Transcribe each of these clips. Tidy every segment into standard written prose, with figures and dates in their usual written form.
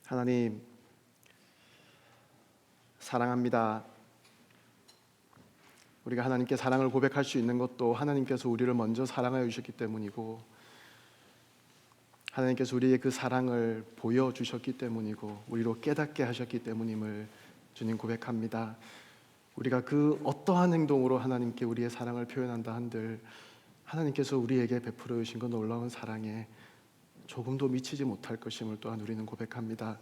하나님, 사랑합니다. 우리가 하나님께 사랑을 고백할 수 있는 것도 하나님께서 우리를 먼저 사랑하여 주셨기 때문이고, 하나님께서 우리의 그 사랑을 보여주셨기 때문이고, 우리로 깨닫게 하셨기 때문임을 주님 고백합니다. 우리가 그 어떠한 행동으로 하나님께 우리의 사랑을 표현한다 한들 하나님께서 우리에게 베풀어 주신 그 놀라운 사랑에 조금도 미치지 못할 것임을 또한 우리는 고백합니다.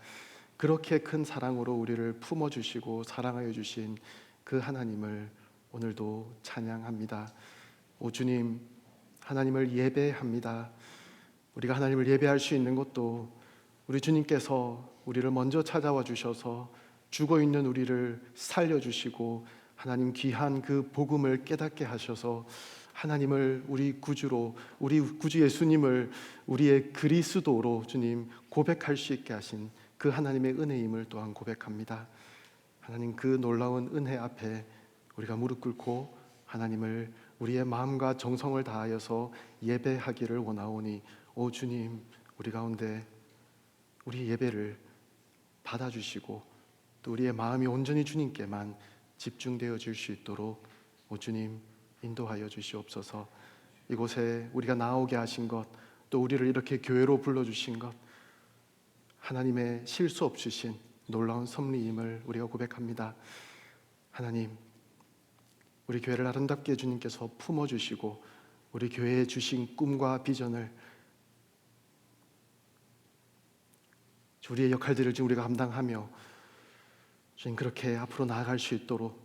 그렇게 큰 사랑으로 우리를 품어주시고 사랑하여 주신 그 하나님을 오늘도 찬양합니다. 오 주님, 하나님을 예배합니다. 우리가 하나님을 예배할 수 있는 것도 우리 주님께서 우리를 먼저 찾아와 주셔서 죽어있는 우리를 살려주시고 하나님 귀한 그 복음을 깨닫게 하셔서 하나님을 우리 구주로, 우리 구주 예수님을 우리의 그리스도로 주님 고백할 수 있게 하신 그 하나님의 은혜임을 또한 고백합니다. 하나님, 그 놀라운 은혜 앞에 우리가 무릎 꿇고 하나님을 우리의 마음과 정성을 다하여서 예배하기를 원하오니, 오 주님, 우리 가운데 우리 예배를 받아주시고 또 우리의 마음이 온전히 주님께만 집중되어질 수 있도록 오 주님 인도하여 주시옵소서. 이곳에 우리가 나오게 하신 것, 또 우리를 이렇게 교회로 불러주신 것, 하나님의 실수 없으신 놀라운 섭리임을 우리가 고백합니다. 하나님, 우리 교회를 아름답게 주님께서 품어주시고 우리 교회에 주신 꿈과 비전을, 우리의 역할들을 지금 우리가 감당하며 주님 그렇게 앞으로 나아갈 수 있도록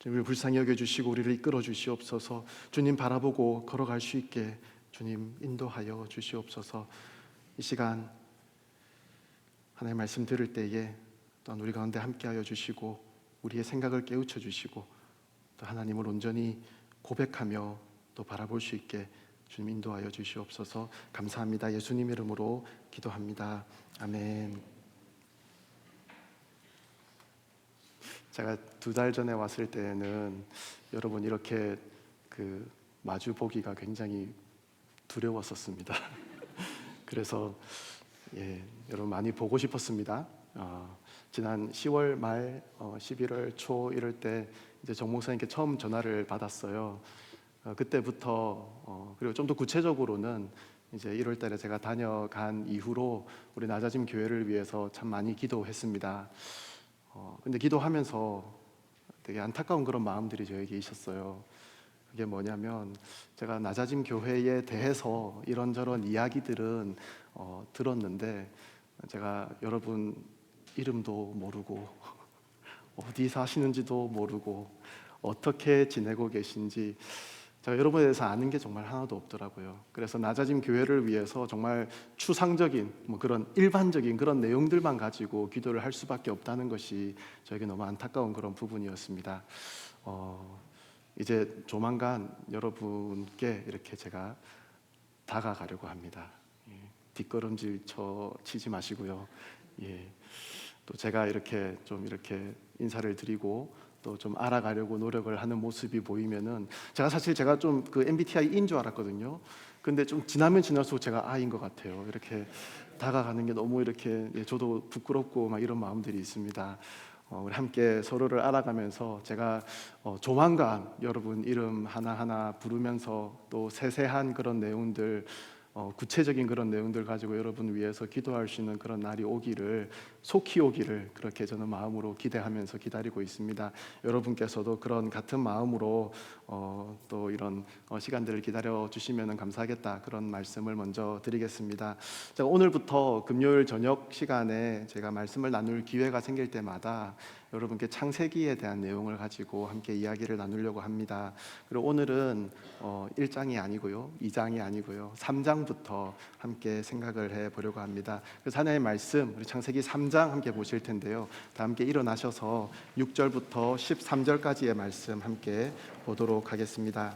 우리를 불쌍히 여겨주시고 우리를 이끌어 주시옵소서. 주님 바라보고 걸어갈 수 있게 주님 인도하여 주시옵소서. 이 시간 하나님의 말씀 들을 때에 또한 우리 가운데 함께하여 주시고 우리의 생각을 깨우쳐 주시고 또 하나님을 온전히 고백하며 또 바라볼 수 있게 주님 인도하여 주시옵소서. 감사합니다. 예수님 이름으로 기도합니다. 아멘. 제가 2달 전에 왔을 때는 여러분 이렇게 마주 보기가 굉장히 두려웠었습니다. 그래서 여러분 많이 보고 싶었습니다. 지난 10월 말 11월 초 이럴 때 이제 정 목사님께 처음 전화를 받았어요. 그때부터 그리고 좀 더 구체적으로는 이제 1월 달에 제가 다녀간 이후로 우리 낮아짐 교회를 위해서 참 많이 기도했습니다. 근데 기도하면서 되게 안타까운 그런 마음들이 저에게 있었어요. 그게 뭐냐면 제가 낮아짐 교회에 대해서 이런저런 이야기들은 들었는데 제가 여러분 이름도 모르고 어디 사시는지도 모르고 어떻게 지내고 계신지 제가 여러분에 대해서 아는 게 정말 하나도 없더라고요. 그래서 낮아짐 교회를 위해서 정말 추상적인 그런 일반적인 그런 내용들만 가지고 기도를 할 수밖에 없다는 것이 저에게 너무 안타까운 그런 부분이었습니다. 이제 조만간 여러분께 이렇게 제가 다가가려고 합니다. 뒷걸음질 치지 마시고요. 또 제가 이렇게 인사를 드리고 또 좀 알아가려고 노력을 하는 모습이 보이면은 제가 좀 그 MBTI인 줄 알았거든요. 근데 좀 지나면 지날수록 제가 I인 것 같아요. 이렇게 다가가는 게 너무 이렇게 저도 부끄럽고 막 이런 마음들이 있습니다. 우리 함께 서로를 알아가면서 제가 조만간 여러분 이름 하나하나 부르면서 또 세세한 그런 내용들, 구체적인 그런 내용들 가지고 여러분 위해서 기도할 수 있는 그런 날이 오기를, 속히 오기를 그렇게 저는 마음으로 기대하면서 기다리고 있습니다. 여러분께서도 그런 같은 마음으로 또 이런 시간들을 기다려 주시면 감사하겠다, 그런 말씀을 먼저 드리겠습니다. 제가 오늘부터 금요일 저녁 시간에 제가 말씀을 나눌 기회가 생길 때마다 여러분께 창세기에 대한 내용을 가지고 함께 이야기를 나누려고 합니다. 그리고 오늘은 1장이 아니고요, 2장이 아니고요, 3장부터 함께 생각을 해보려고 합니다. 그래서 하나님의 말씀, 우리 창세기 3장 함께 보실 텐데요, 다 함께 일어나셔서 6절부터 13절까지의 말씀 함께 보도록 하겠습니다.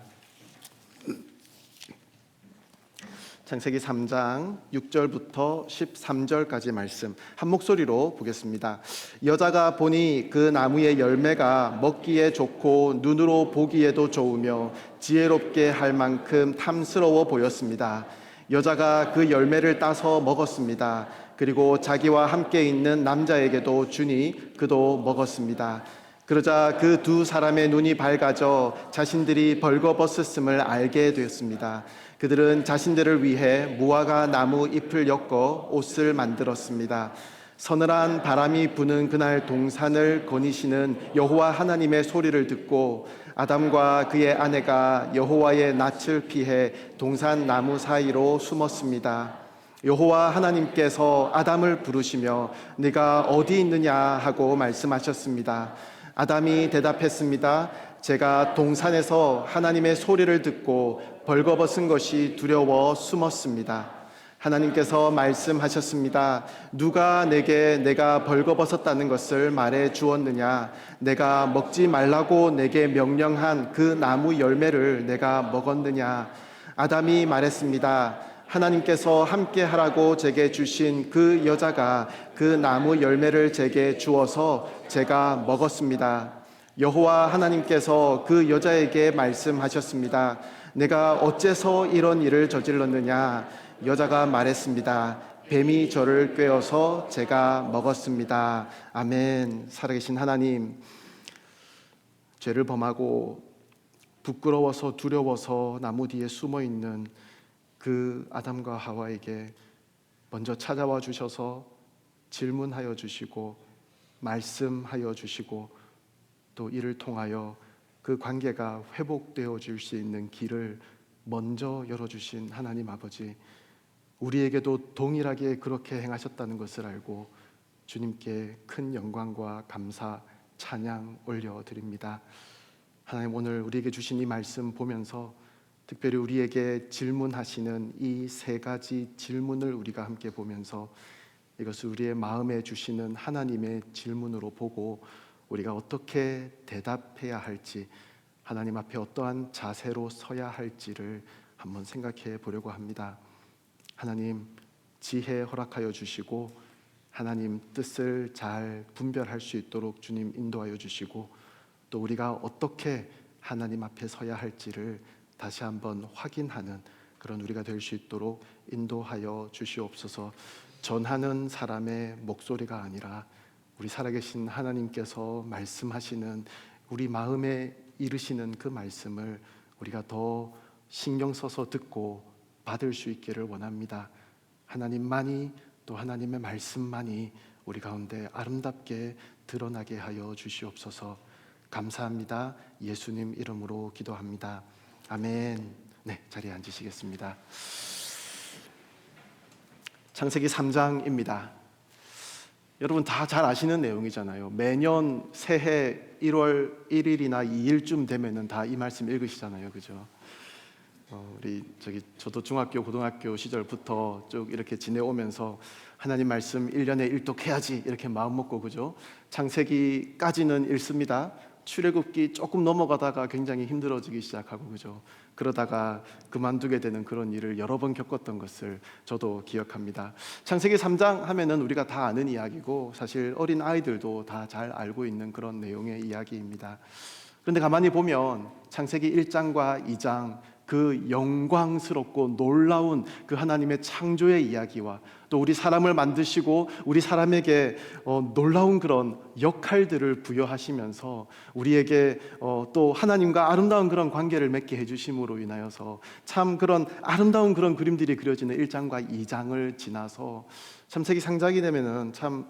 창세기 3장 6절부터 13절까지 말씀 한 목소리로 보겠습니다. 여자가 보니 그 나무의 열매가 먹기에 좋고 눈으로 보기에도 좋으며 지혜롭게 할 만큼 탐스러워 보였습니다. 여자가 그 열매를 따서 먹었습니다. 그리고 자기와 함께 있는 남자에게도 주니 그도 먹었습니다. 그러자 그 두 사람의 눈이 밝아져 자신들이 벌거벗었음을 알게 되었습니다. 그들은 자신들을 위해 무화과 나무 잎을 엮어 옷을 만들었습니다. 서늘한 바람이 부는 그날 동산을 거니시는 여호와 하나님의 소리를 듣고 아담과 그의 아내가 여호와의 낯을 피해 동산 나무 사이로 숨었습니다. 여호와 하나님께서 아담을 부르시며 네가 어디 있느냐 하고 말씀하셨습니다. 아담이 대답했습니다. 제가 동산에서 하나님의 소리를 듣고 벌거벗은 것이 두려워 숨었습니다. 하나님께서 말씀하셨습니다. 누가 내게 내가 벌거벗었다는 것을 말해 주었느냐? 내가 먹지 말라고 내게 명령한 그 나무 열매를 내가 먹었느냐? 아담이 말했습니다. 하나님께서 함께 하라고 제게 주신 그 여자가 그 나무 열매를 제게 주어서 제가 먹었습니다. 여호와 하나님께서 그 여자에게 말씀하셨습니다. 내가 어째서 이런 일을 저질렀느냐? 여자가 말했습니다. 뱀이 저를 꿰어서 제가 먹었습니다. 아멘. 살아계신 하나님, 죄를 범하고 부끄러워서 두려워서 나무 뒤에 숨어 있는 그 아담과 하와에게 먼저 찾아와 주셔서 질문하여 주시고 말씀하여 주시고 또 이를 통하여 그 관계가 회복되어 줄 수 있는 길을 먼저 열어주신 하나님 아버지, 우리에게도 동일하게 그렇게 행하셨다는 것을 알고 주님께 큰 영광과 감사, 찬양 올려드립니다. 하나님, 오늘 우리에게 주신 이 말씀 보면서 특별히 우리에게 질문하시는 이 세 가지 질문을 우리가 함께 보면서 이것을 우리의 마음에 주시는 하나님의 질문으로 보고 우리가 어떻게 대답해야 할지, 하나님 앞에 어떠한 자세로 서야 할지를 한번 생각해 보려고 합니다. 하나님, 지혜 허락하여 주시고 하나님 뜻을 잘 분별할 수 있도록 주님 인도하여 주시고 또 우리가 어떻게 하나님 앞에 서야 할지를 다시 한번 확인하는 그런 우리가 될 수 있도록 인도하여 주시옵소서. 전하는 사람의 목소리가 아니라 우리 살아계신 하나님께서 말씀하시는 우리 마음에 이르시는 그 말씀을 우리가 더 신경 써서 듣고 받을 수 있기를 원합니다. 하나님만이, 또 하나님의 말씀만이 우리 가운데 아름답게 드러나게 하여 주시옵소서. 감사합니다. 예수님 이름으로 기도합니다. 아멘. 네, 자리에 앉으시겠습니다. 창세기 3장입니다. 여러분 다 잘 아시는 내용이잖아요. 매년 새해 1월 1일이나 2일쯤 되면은 다 이 말씀 읽으시잖아요, 그죠? 저도 중학교, 고등학교 시절부터 쭉 이렇게 지내오면서 하나님 말씀 1년에 1독 해야지 이렇게 마음 먹고, 그죠? 창세기까지는 읽습니다. 출애굽기 조금 넘어가다가 굉장히 힘들어지기 시작하고, 그죠? 그러다가 그만두게 되는 그런 일을 여러 번 겪었던 것을 저도 기억합니다. 창세기 3장 하면은 우리가 다 아는 이야기고 사실 어린 아이들도 다 잘 알고 있는 그런 내용의 이야기입니다. 그런데 가만히 보면 창세기 1장과 2장 그 영광스럽고 놀라운 그 하나님의 창조의 이야기와 또 우리 사람을 만드시고 우리 사람에게 놀라운 그런 역할들을 부여하시면서 우리에게 또 하나님과 아름다운 그런 관계를 맺게 해주심으로 인하여서 참 그런 아름다운 그런 그림들이 그려지는 1장과 2장을 지나서 창세기 상장이 되면은 참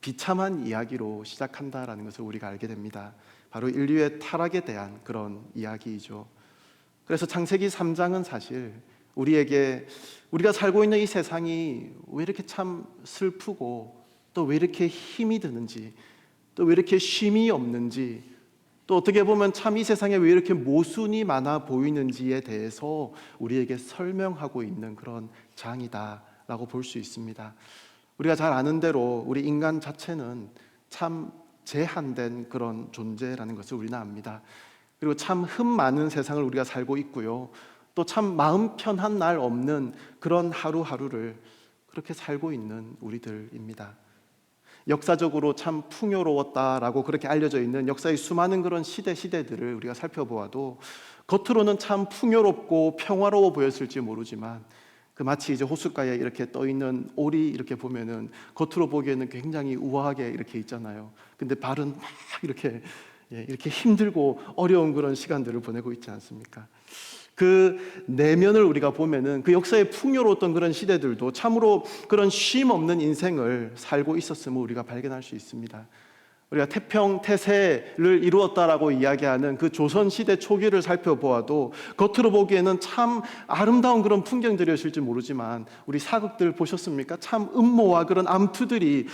비참한 이야기로 시작한다라는 것을 우리가 알게 됩니다. 바로 인류의 타락에 대한 그런 이야기이죠. 그래서 창세기 3장은 사실 우리에게 우리가 살고 있는 이 세상이 왜 이렇게 참 슬프고 또 왜 이렇게 힘이 드는지, 또 왜 이렇게 쉼이 없는지, 또 어떻게 보면 참 이 세상에 왜 이렇게 모순이 많아 보이는지에 대해서 우리에게 설명하고 있는 그런 장이다라고 볼 수 있습니다. 우리가 잘 아는 대로 우리 인간 자체는 참 제한된 그런 존재라는 것을 우리는 압니다. 그리고 참 흠 많은 세상을 우리가 살고 있고요, 또 참 마음 편한 날 없는 그런 하루하루를 그렇게 살고 있는 우리들입니다. 역사적으로 참 풍요로웠다라고 그렇게 알려져 있는 역사의 수많은 그런 시대들을 우리가 살펴보아도 겉으로는 참 풍요롭고 평화로워 보였을지 모르지만 그 마치 이제 호숫가에 이렇게 떠 있는 오리 이렇게 보면은 겉으로 보기에는 굉장히 우아하게 이렇게 있잖아요. 근데 발은 막 이렇게 이렇게 힘들고 어려운 그런 시간들을 보내고 있지 않습니까? 그 내면을 우리가 보면은 그 역사의 풍요로웠던 그런 시대들도 참으로 그런 쉼 없는 인생을 살고 있었음을 우리가 발견할 수 있습니다. 우리가 태평 태세를 이루었다라고 이야기하는 그 조선 시대 초기를 살펴보아도 겉으로 보기에는 참 아름다운 그런 풍경들이었을지 모르지만 우리 사극들 보셨습니까? 참 음모와 그런 암투들이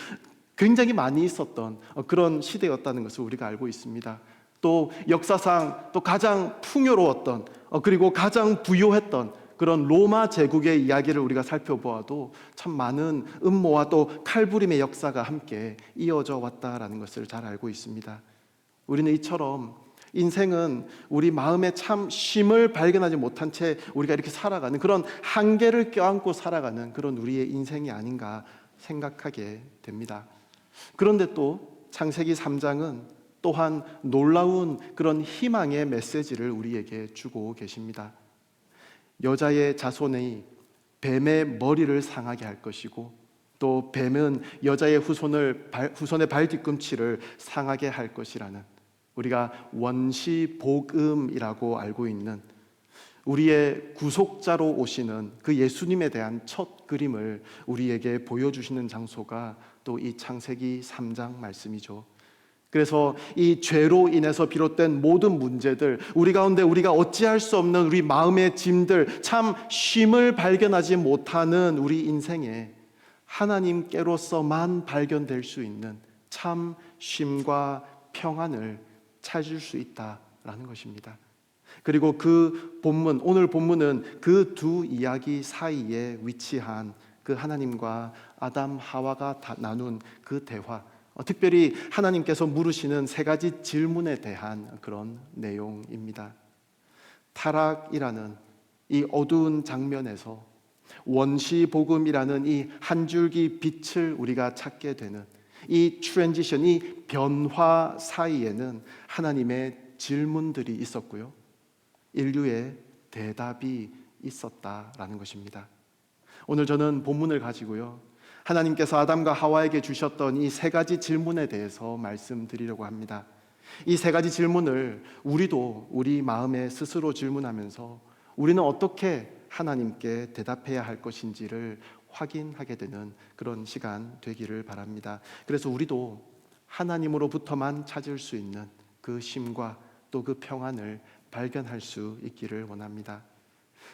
굉장히 많이 있었던 그런 시대였다는 것을 우리가 알고 있습니다. 또 역사상 또 가장 풍요로웠던 그리고 가장 부유했던 그런 로마 제국의 이야기를 우리가 살펴보아도 참 많은 음모와 또 칼부림의 역사가 함께 이어져 왔다라는 것을 잘 알고 있습니다. 우리는 이처럼 인생은 우리 마음에 참 쉼을 발견하지 못한 채 우리가 이렇게 살아가는 그런 한계를 껴안고 살아가는 그런 우리의 인생이 아닌가 생각하게 됩니다. 그런데 또 창세기 3장은 또한 놀라운 그런 희망의 메시지를 우리에게 주고 계십니다. 여자의 자손이 뱀의 머리를 상하게 할 것이고 또 뱀은 여자의 후손의 발 뒤꿈치를 상하게 할 것이라는 우리가 원시복음이라고 알고 있는 우리의 구속자로 오시는 그 예수님에 대한 첫 그림을 우리에게 보여주시는 장소가 또 이 창세기 3장 말씀이죠. 그래서 이 죄로 인해서 비롯된 모든 문제들, 우리 가운데 우리가 어찌할 수 없는 우리 마음의 짐들, 참 쉼을 발견하지 못하는 우리 인생에 하나님께로서만 발견될 수 있는 참 쉼과 평안을 찾을 수 있다라는 것입니다. 그리고 그 본문, 오늘 본문은 그 두 이야기 사이에 위치한 그 하나님과 아담 하와가 나눈 그 대화, 특별히 하나님께서 물으시는 세 가지 질문에 대한 그런 내용입니다. 타락이라는 이 어두운 장면에서 원시복음이라는 이 한 줄기 빛을 우리가 찾게 되는 이 트랜지션, 이 변화 사이에는 하나님의 질문들이 있었고요, 인류의 대답이 있었다라는 것입니다. 오늘 저는 본문을 가지고요, 하나님께서 아담과 하와에게 주셨던 이 세 가지 질문에 대해서 말씀드리려고 합니다. 이 세 가지 질문을 우리도 우리 마음에 스스로 질문하면서 우리는 어떻게 하나님께 대답해야 할 것인지를 확인하게 되는 그런 시간 되기를 바랍니다. 그래서 우리도 하나님으로부터만 찾을 수 있는 그 쉼과 또 그 평안을 발견할 수 있기를 원합니다.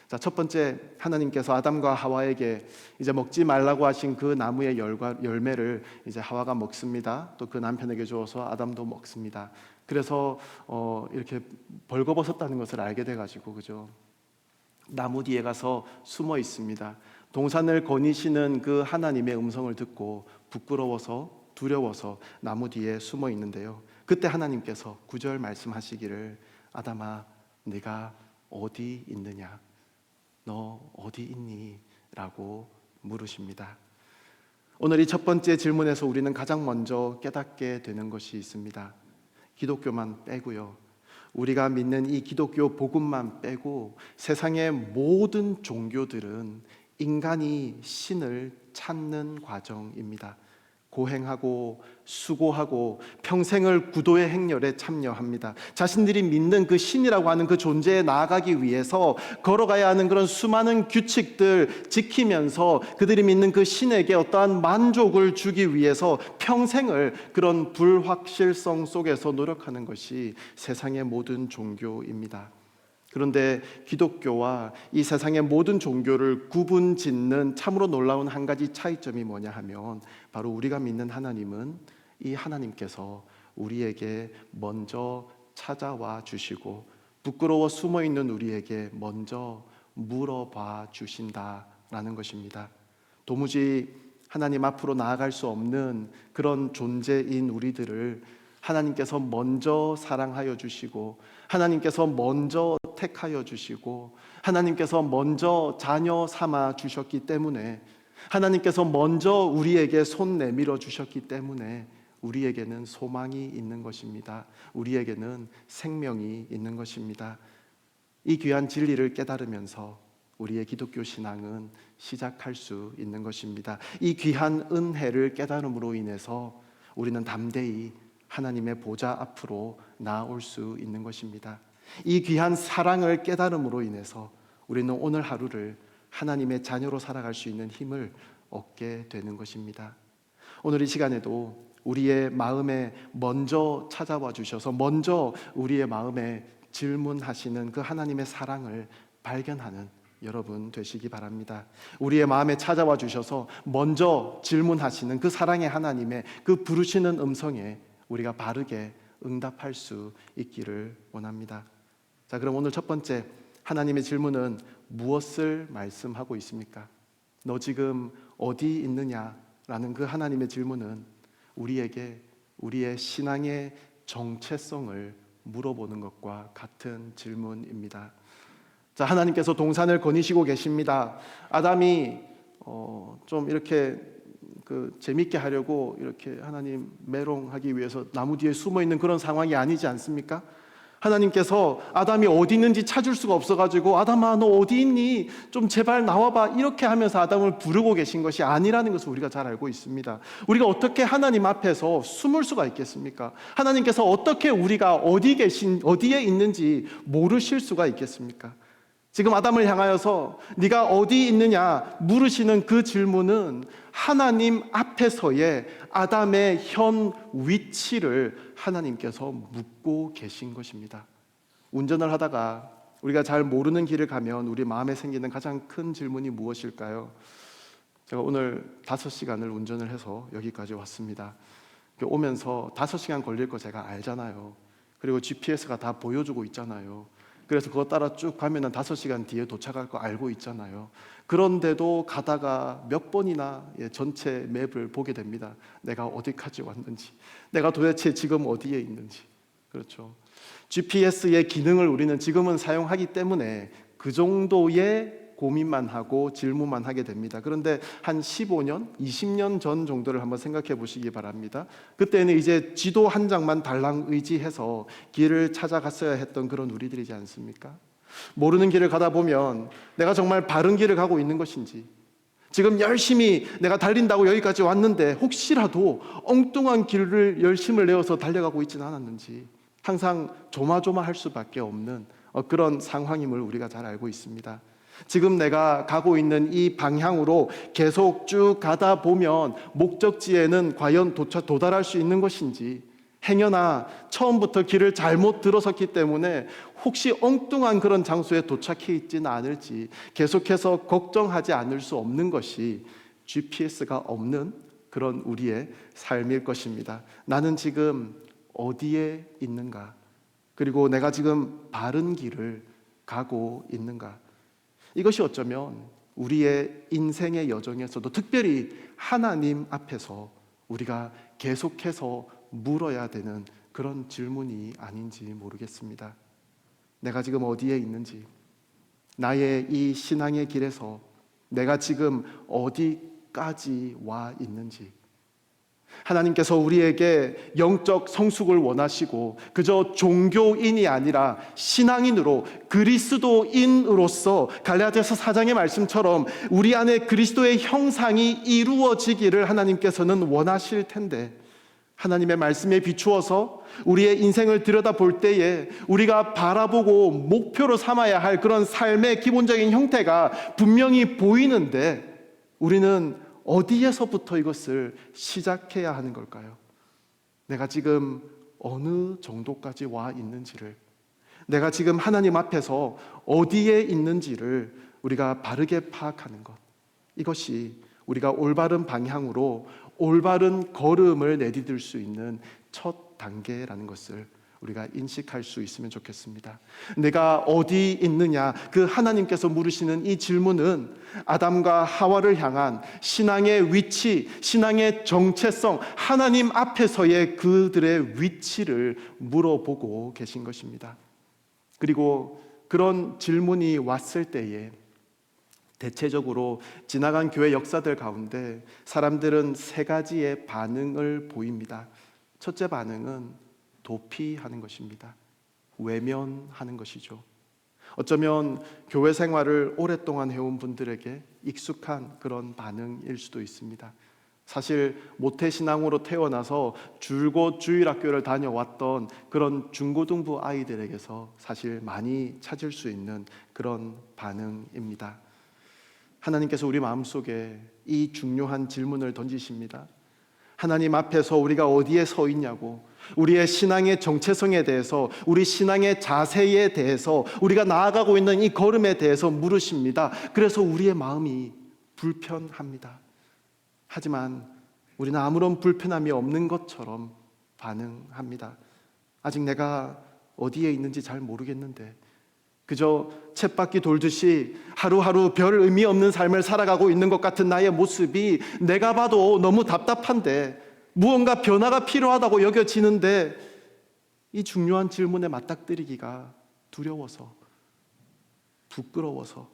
자, 첫 번째, 하나님께서 아담과 하와에게 이제 먹지 말라고 하신 그 나무의 열매를 이제 하와가 먹습니다. 또 그 남편에게 주어서 아담도 먹습니다. 그래서 이렇게 벌거벗었다는 것을 알게 돼가지고, 그죠? 나무 뒤에 가서 숨어 있습니다. 동산을 거니시는 그 하나님의 음성을 듣고 부끄러워서 두려워서 나무 뒤에 숨어 있는데요, 그때 하나님께서 9절 말씀하시기를, 아담아, 네가 어디 있느냐? 너 어디 있니? 라고 물으십니다. 오늘 이 첫 번째 질문에서 우리는 가장 먼저 깨닫게 되는 것이 있습니다. 기독교만 빼고요, 우리가 믿는 이 기독교 복음만 빼고 세상의 모든 종교들은 인간이 신을 찾는 과정입니다. 고행하고 수고하고 평생을 구도의 행렬에 참여합니다. 자신들이 믿는 그 신이라고 하는 그 존재에 나아가기 위해서 걸어가야 하는 그런 수많은 규칙들 지키면서 그들이 믿는 그 신에게 어떠한 만족을 주기 위해서 평생을 그런 불확실성 속에서 노력하는 것이 세상의 모든 종교입니다. 그런데 기독교와 이 세상의 모든 종교를 구분짓는 참으로 놀라운 한 가지 차이점이 뭐냐 하면, 바로 우리가 믿는 하나님은 이 하나님께서 우리에게 먼저 찾아와 주시고 부끄러워 숨어 있는 우리에게 먼저 물어봐 주신다라는 것입니다. 도무지 하나님 앞으로 나아갈 수 없는 그런 존재인 우리들을 하나님께서 먼저 사랑하여 주시고, 하나님께서 먼저 택하여 주시고, 하나님께서 먼저 자녀 삼아 주셨기 때문에, 하나님께서 먼저 우리에게 손 내밀어 주셨기 때문에 우리에게는 소망이 있는 것입니다. 우리에게는 생명이 있는 것입니다. 이 귀한 진리를 깨달으면서 우리의 기독교 신앙은 시작할 수 있는 것입니다. 이 귀한 은혜를 깨달음으로 인해서 우리는 담대히 하나님의 보좌 앞으로 나아올 수 있는 것입니다. 이 귀한 사랑을 깨달음으로 인해서 우리는 오늘 하루를 하나님의 자녀로 살아갈 수 있는 힘을 얻게 되는 것입니다. 오늘 이 시간에도 우리의 마음에 먼저 찾아와 주셔서 먼저 우리의 마음에 질문하시는 그 하나님의 사랑을 발견하는 여러분 되시기 바랍니다. 우리의 마음에 찾아와 주셔서 먼저 질문하시는 그 사랑의 하나님의 그 부르시는 음성에 우리가 바르게 응답할 수 있기를 원합니다. 자, 그럼 오늘 첫 번째 하나님의 질문은 무엇을 말씀하고 있습니까? 너 지금 어디 있느냐라는 그 하나님의 질문은 우리에게 우리의 신앙의 정체성을 물어보는 것과 같은 질문입니다. 자, 하나님께서 동산을 거니시고 계십니다. 아담이 좀 이렇게 재밌게 하려고 이렇게 하나님 메롱하기 위해서 나무 뒤에 숨어 있는 그런 상황이 아니지 않습니까? 하나님께서 아담이 어디 있는지 찾을 수가 없어가지고 아담아 너 어디 있니? 좀 제발 나와봐 이렇게 하면서 아담을 부르고 계신 것이 아니라는 것을 우리가 잘 알고 있습니다. 우리가 어떻게 하나님 앞에서 숨을 수가 있겠습니까? 하나님께서 어떻게 우리가 어디에 있는지 모르실 수가 있겠습니까? 지금 아담을 향하여서 네가 어디 있느냐 물으시는 그 질문은 하나님 앞에서의 아담의 현 위치를 하나님께서 묻고 계신 것입니다. 운전을 하다가 우리가 잘 모르는 길을 가면 우리 마음에 생기는 가장 큰 질문이 무엇일까요? 제가 오늘 5시간을 운전을 해서 여기까지 왔습니다. 오면서 5시간 걸릴 거 제가 알잖아요. 그리고 GPS가 다 보여주고 있잖아요. 그래서 그거 따라 쭉 가면은 5시간 뒤에 도착할 거 알고 있잖아요. 그런데도 가다가 몇 번이나 전체 맵을 보게 됩니다. 내가 어디까지 왔는지, 내가 도대체 지금 어디에 있는지. 그렇죠. GPS의 기능을 우리는 지금은 사용하기 때문에 그 정도의 고민만 하고 질문만 하게 됩니다. 그런데 한 15년, 20년 전 정도를 한번 생각해 보시기 바랍니다. 그때는 이제 지도 한 장만 달랑 의지해서 길을 찾아갔어야 했던 그런 우리들이지 않습니까? 모르는 길을 가다 보면 내가 정말 바른 길을 가고 있는 것인지, 지금 열심히 내가 달린다고 여기까지 왔는데 혹시라도 엉뚱한 길을 열심을 내어서 달려가고 있지는 않았는지 항상 조마조마할 수밖에 없는 그런 상황임을 우리가 잘 알고 있습니다. 지금 내가 가고 있는 이 방향으로 계속 쭉 가다 보면 목적지에는 과연 도달할 수 있는 것인지, 행여나 처음부터 길을 잘못 들어섰기 때문에 혹시 엉뚱한 그런 장소에 도착해 있지는 않을지 계속해서 걱정하지 않을 수 없는 것이 GPS가 없는 그런 우리의 삶일 것입니다. 나는 지금 어디에 있는가? 그리고 내가 지금 바른 길을 가고 있는가? 이것이 어쩌면 우리의 인생의 여정에서도 특별히 하나님 앞에서 우리가 계속해서 물어야 되는 그런 질문이 아닌지 모르겠습니다. 내가 지금 어디에 있는지, 나의 이 신앙의 길에서 내가 지금 어디까지 와 있는지, 하나님께서 우리에게 영적 성숙을 원하시고 그저 종교인이 아니라 신앙인으로 그리스도인으로서 갈라디아서 4장의 말씀처럼 우리 안에 그리스도의 형상이 이루어지기를 하나님께서는 원하실 텐데, 하나님의 말씀에 비추어서 우리의 인생을 들여다볼 때에 우리가 바라보고 목표로 삼아야 할 그런 삶의 기본적인 형태가 분명히 보이는데 우리는 어디에서부터 이것을 시작해야 하는 걸까요? 내가 지금 어느 정도까지 와 있는지를, 내가 지금 하나님 앞에서 어디에 있는지를 우리가 바르게 파악하는 것, 이것이 우리가 올바른 방향으로 올바른 걸음을 내디딜 수 있는 첫 단계라는 것을 우리가 인식할 수 있으면 좋겠습니다. 내가 어디 있느냐, 그 하나님께서 물으시는 이 질문은 아담과 하와를 향한 신앙의 위치, 신앙의 정체성, 하나님 앞에서의 그들의 위치를 물어보고 계신 것입니다. 그리고 그런 질문이 왔을 때에 대체적으로 지나간 교회 역사들 가운데 사람들은 3가지의 반응을 보입니다. 첫째 반응은 도피하는 것입니다. 외면하는 것이죠. 어쩌면 교회 생활을 오랫동안 해온 분들에게 익숙한 그런 반응일 수도 있습니다. 사실 모태신앙으로 태어나서 줄곧 주일학교를 다녀왔던 그런 중고등부 아이들에게서 사실 많이 찾을 수 있는 그런 반응입니다. 하나님께서 우리 마음속에 이 중요한 질문을 던지십니다. 하나님 앞에서 우리가 어디에 서 있냐고, 우리의 신앙의 정체성에 대해서, 우리 신앙의 자세에 대해서, 우리가 나아가고 있는 이 걸음에 대해서 물으십니다. 그래서 우리의 마음이 불편합니다. 하지만 우리는 아무런 불편함이 없는 것처럼 반응합니다. 아직 내가 어디에 있는지 잘 모르겠는데, 그저 쳇바퀴 돌듯이 하루하루 별 의미 없는 삶을 살아가고 있는 것 같은 나의 모습이 내가 봐도 너무 답답한데, 무언가 변화가 필요하다고 여겨지는데, 이 중요한 질문에 맞닥뜨리기가 두려워서, 부끄러워서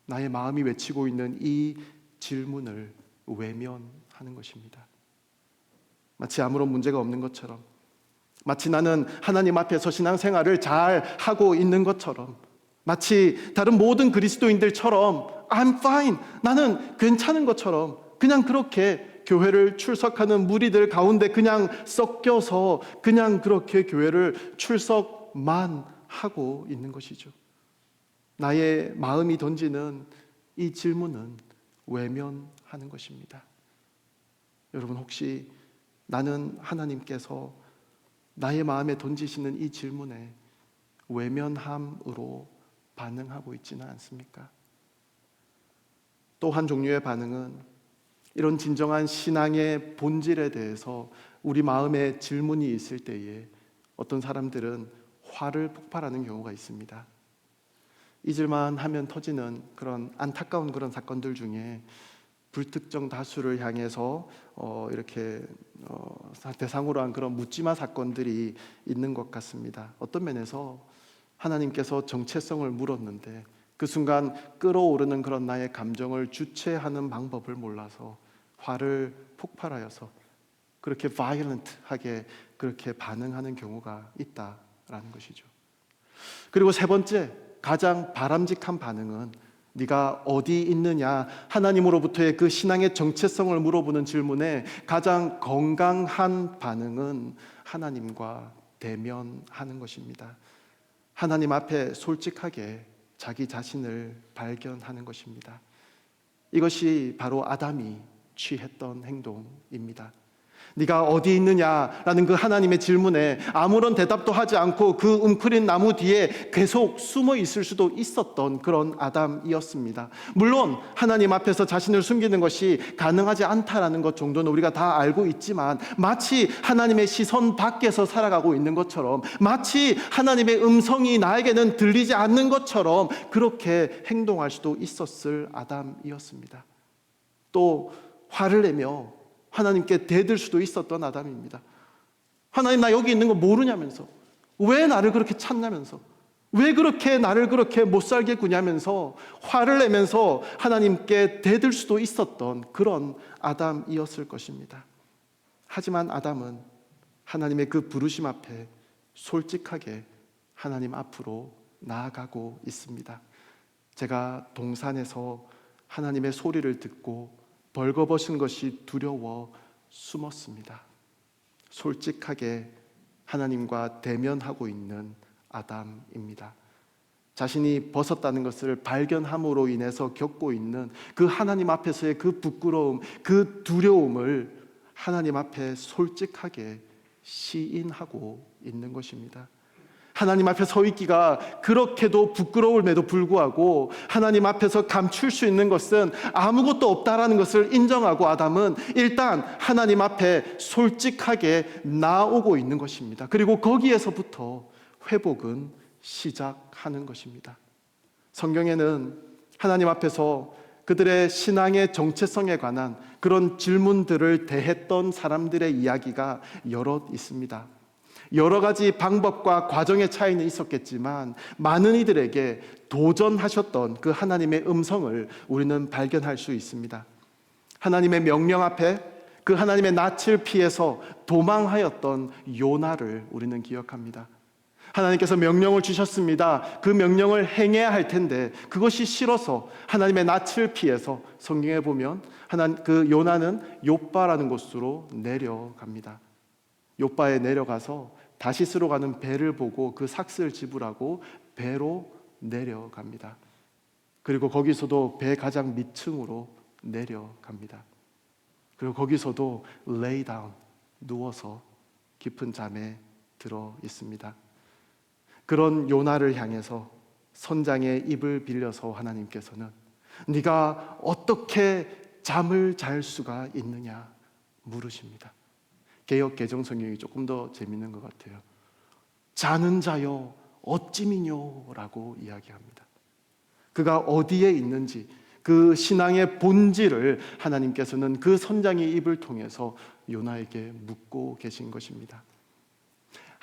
나의 마음이 외치고 있는 이 질문을 외면하는 것입니다. 마치 아무런 문제가 없는 것처럼, 마치 나는 하나님 앞에서 신앙생활을 잘 하고 있는 것처럼, 마치 다른 모든 그리스도인들처럼 I'm fine, 나는 괜찮은 것처럼 그냥 그렇게 교회를 출석하는 무리들 가운데 그냥 섞여서 그냥 그렇게 교회를 출석만 하고 있는 것이죠. 나의 마음이 던지는 이 질문은 외면하는 것입니다. 여러분, 혹시 나는 하나님께서 나의 마음에 던지시는 이 질문에 외면함으로 반응하고 있지는 않습니까? 또 한 종류의 반응은 이런 진정한 신앙의 본질에 대해서 우리 마음에 질문이 있을 때에 어떤 사람들은 화를 폭발하는 경우가 있습니다. 잊을만 하면 터지는 그런 안타까운 그런 사건들 중에 불특정 다수를 향해서 이렇게 대상으로 한 그런 묻지마 사건들이 있는 것 같습니다. 어떤 면에서 하나님께서 정체성을 물었는데 그 순간 끓어오르는 그런 나의 감정을 주체하는 방법을 몰라서 화를 폭발하여서 그렇게 violent하게 그렇게 반응하는 경우가 있다라는 것이죠. 그리고 세 번째, 가장 바람직한 반응은 네가 어디 있느냐, 하나님으로부터의 그 신앙의 정체성을 물어보는 질문에 가장 건강한 반응은 하나님과 대면하는 것입니다. 하나님 앞에 솔직하게 자기 자신을 발견하는 것입니다. 이것이 바로 아담이 취했던 행동입니다. 네가 어디 있느냐라는 그 하나님의 질문에 아무런 대답도 하지 않고 그 웅크린 나무 뒤에 계속 숨어 있을 수도 있었던 그런 아담이었습니다. 물론 하나님 앞에서 자신을 숨기는 것이 가능하지 않다라는 것 정도는 우리가 다 알고 있지만, 마치 하나님의 시선 밖에서 살아가고 있는 것처럼, 마치 하나님의 음성이 나에게는 들리지 않는 것처럼 그렇게 행동할 수도 있었을 아담이었습니다. 또 화를 내며 하나님께 대들 수도 있었던 아담입니다. 하나님, 나 여기 있는 거 모르냐면서, 왜 나를 그렇게 찾냐면서, 왜 그렇게 나를 그렇게 못 살게 구냐면서 화를 내면서 하나님께 대들 수도 있었던 그런 아담이었을 것입니다. 하지만 아담은 하나님의 그 부르심 앞에 솔직하게 하나님 앞으로 나아가고 있습니다. 제가 동산에서 하나님의 소리를 듣고 벌거벗은 것이 두려워 숨었습니다. 솔직하게 하나님과 대면하고 있는 아담입니다. 자신이 벗었다는 것을 발견함으로 인해서 겪고 있는 그 하나님 앞에서의 그 부끄러움, 그 두려움을 하나님 앞에 솔직하게 시인하고 있는 것입니다. 하나님 앞에 서 있기가 그렇게도 부끄러움에도 불구하고 하나님 앞에서 감출 수 있는 것은 아무것도 없다라는 것을 인정하고 아담은 일단 하나님 앞에 솔직하게 나오고 있는 것입니다. 그리고 거기에서부터 회복은 시작하는 것입니다. 성경에는 하나님 앞에서 그들의 신앙의 정체성에 관한 그런 질문들을 대했던 사람들의 이야기가 여럿 있습니다. 여러 가지 방법과 과정의 차이는 있었겠지만 많은 이들에게 도전하셨던 그 하나님의 음성을 우리는 발견할 수 있습니다. 하나님의 명령 앞에 그 하나님의 낯을 피해서 도망하였던 요나를 우리는 기억합니다. 하나님께서 명령을 주셨습니다. 그 명령을 행해야 할 텐데 그것이 싫어서 하나님의 낯을 피해서 성경에 보면 그 요나는 욥바라는 곳으로 내려갑니다. 욥바에 내려가서 다시스로 가는 배를 보고 그 삭슬 지불하고 배로 내려갑니다. 그리고 거기서도 배 가장 밑층으로 내려갑니다. 그리고 거기서도 lay down, 누워서 깊은 잠에 들어 있습니다. 그런 요나를 향해서 선장의 입을 빌려서 하나님께서는 네가 어떻게 잠을 잘 수가 있느냐 물으십니다. 개역 개정 성경이 조금 더 재밌는 것 같아요. 자는 자여 어찌미뇨 라고 이야기합니다. 그가 어디에 있는지 그 신앙의 본질을 하나님께서는 그 선장의 입을 통해서 요나에게 묻고 계신 것입니다.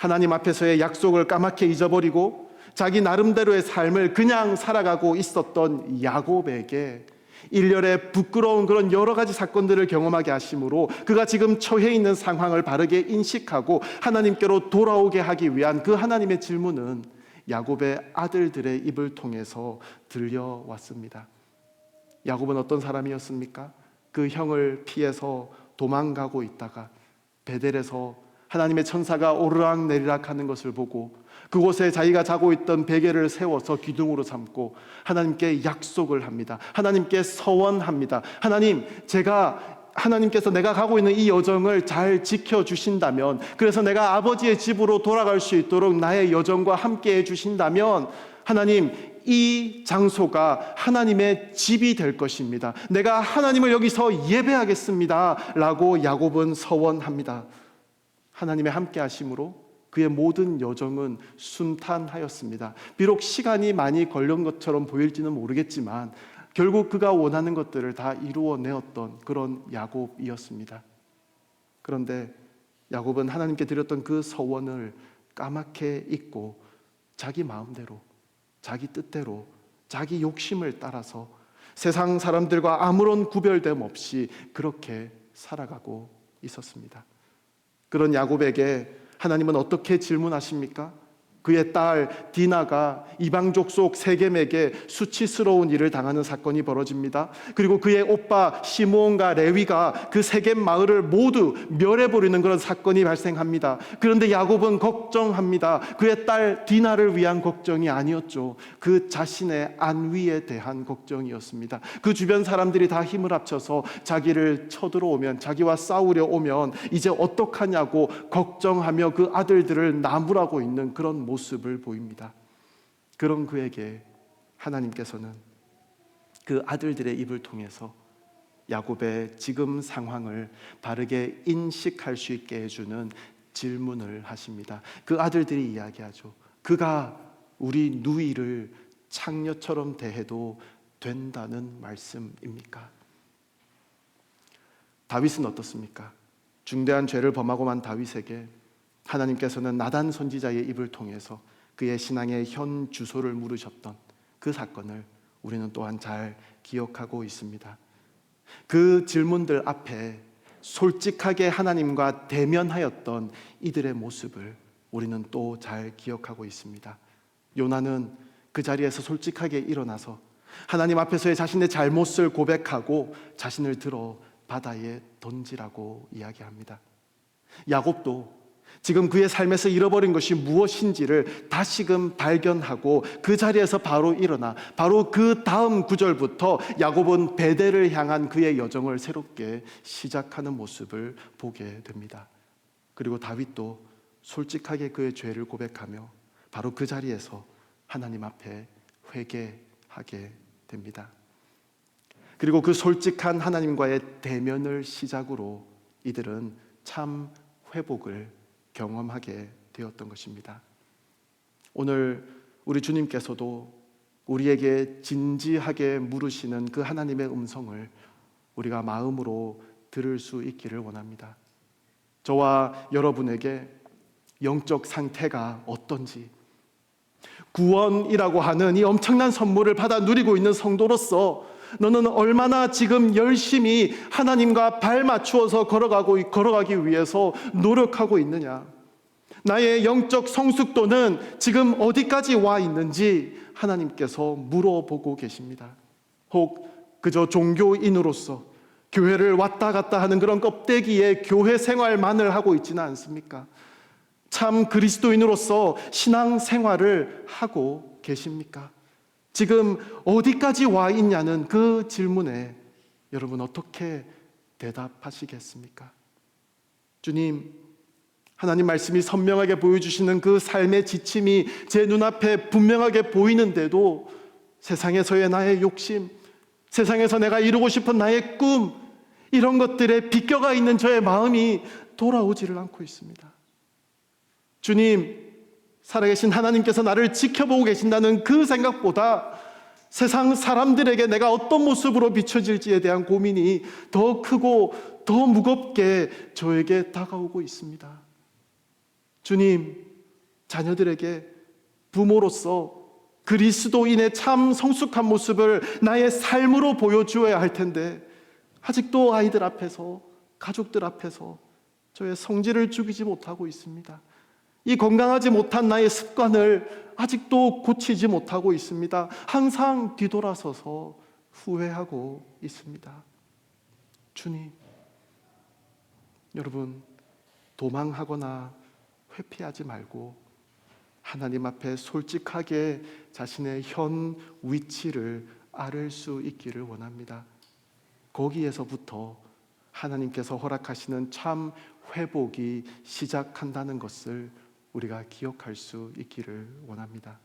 하나님 앞에서의 약속을 까맣게 잊어버리고 자기 나름대로의 삶을 그냥 살아가고 있었던 야곱에게 일렬에 부끄러운 그런 여러 가지 사건들을 경험하게 하심으로 그가 지금 처해 있는 상황을 바르게 인식하고 하나님께로 돌아오게 하기 위한 그 하나님의 질문은 야곱의 아들들의 입을 통해서 들려왔습니다. 야곱은 어떤 사람이었습니까? 그 형을 피해서 도망가고 있다가 베델에서 하나님의 천사가 오르락내리락 하는 것을 보고 그곳에 자기가 자고 있던 베개를 세워서 기둥으로 삼고 하나님께 약속을 합니다. 하나님께 서원합니다. 하나님, 하나님께서 내가 가고 있는 이 여정을 잘 지켜주신다면, 그래서 내가 아버지의 집으로 돌아갈 수 있도록 나의 여정과 함께 해주신다면 하나님, 이 장소가 하나님의 집이 될 것입니다. 내가 하나님을 여기서 예배하겠습니다 라고 야곱은 서원합니다. 하나님의 함께 하심으로 그의 모든 여정은 순탄하였습니다. 비록 시간이 많이 걸린 것처럼 보일지는 모르겠지만 결국 그가 원하는 것들을 다 이루어내었던 그런 야곱이었습니다. 그런데 야곱은 하나님께 드렸던 그 서원을 까맣게 잊고 자기 마음대로, 자기 뜻대로, 자기 욕심을 따라서 세상 사람들과 아무런 구별됨 없이 그렇게 살아가고 있었습니다. 그런 야곱에게 하나님은 어떻게 질문하십니까? 그의 딸 디나가 이방 족속 세겜에게 수치스러운 일을 당하는 사건이 벌어집니다. 그리고 그의 오빠 시므온과 레위가 그 세겜 마을을 모두 멸해버리는 그런 사건이 발생합니다. 그런데 야곱은 걱정합니다. 그의 딸 디나를 위한 걱정이 아니었죠. 그 자신의 안위에 대한 걱정이었습니다. 그 주변 사람들이 다 힘을 합쳐서 자기를 쳐들어오면, 자기와 싸우려 오면 이제 어떡하냐고 걱정하며 그 아들들을 나무라고 있는 그런 모습을 보입니다. 그런 그에게 하나님께서는 그 아들들의 입을 통해서 야곱의 지금 상황을 바르게 인식할 수 있게 해주는 질문을 하십니다. 그 아들들이 이야기하죠. 그가 우리 누이를 창녀처럼 대해도 된다는 말씀입니까? 다윗은 어떻습니까? 중대한 죄를 범하고만 다윗에게 하나님께서는 나단 선지자의 입을 통해서 그의 신앙의 현 주소를 물으셨던 그 사건을 우리는 또한 잘 기억하고 있습니다. 그 질문들 앞에 솔직하게 하나님과 대면하였던 이들의 모습을 우리는 또 잘 기억하고 있습니다. 요나는 그 자리에서 솔직하게 일어나서 하나님 앞에서의 자신의 잘못을 고백하고 자신을 들어 바다에 던지라고 이야기합니다. 야곱도 지금 그의 삶에서 잃어버린 것이 무엇인지를 다시금 발견하고 그 자리에서 바로 일어나 바로 그 다음 구절부터 야곱은 베델을 향한 그의 여정을 새롭게 시작하는 모습을 보게 됩니다. 그리고 다윗도 솔직하게 그의 죄를 고백하며 바로 그 자리에서 하나님 앞에 회개하게 됩니다. 그리고 그 솔직한 하나님과의 대면을 시작으로 이들은 참 회복을 경험하게 되었던 것입니다. 오늘 우리 주님께서도 우리에게 진지하게 물으시는 그 하나님의 음성을 우리가 마음으로 들을 수 있기를 원합니다. 저와 여러분에게 영적 상태가 어떤지, 구원이라고 하는 이 엄청난 선물을 받아 누리고 있는 성도로서 너는 얼마나 지금 열심히 하나님과 발 맞추어서 걸어가기 위해서 노력하고 있느냐? 나의 영적 성숙도는 지금 어디까지 와 있는지 하나님께서 물어보고 계십니다. 혹 그저 종교인으로서 교회를 왔다 갔다 하는 그런 껍데기의 교회 생활만을 하고 있지는 않습니까? 참 그리스도인으로서 신앙 생활을 하고 계십니까? 지금 어디까지 와 있냐는 그 질문에 여러분 어떻게 대답하시겠습니까? 주님, 하나님 말씀이 선명하게 보여주시는 그 삶의 지침이 제 눈앞에 분명하게 보이는데도 세상에서의 나의 욕심, 세상에서 내가 이루고 싶은 나의 꿈, 이런 것들에 비껴가 있는 저의 마음이 돌아오지를 않고 있습니다. 주님, 살아계신 하나님께서 나를 지켜보고 계신다는 그 생각보다 세상 사람들에게 내가 어떤 모습으로 비춰질지에 대한 고민이 더 크고 더 무겁게 저에게 다가오고 있습니다. 주님, 자녀들에게 부모로서 그리스도인의 참 성숙한 모습을 나의 삶으로 보여주어야 할 텐데 아직도 아이들 앞에서, 가족들 앞에서 저의 성질을 죽이지 못하고 있습니다. 이 건강하지 못한 나의 습관을 아직도 고치지 못하고 있습니다. 항상 뒤돌아서서 후회하고 있습니다. 주님, 여러분, 도망하거나 회피하지 말고 하나님 앞에 솔직하게 자신의 현 위치를 앓을 수 있기를 원합니다. 거기에서부터 하나님께서 허락하시는 참 회복이 시작한다는 것을 우리가 기억할 수 있기를 원합니다.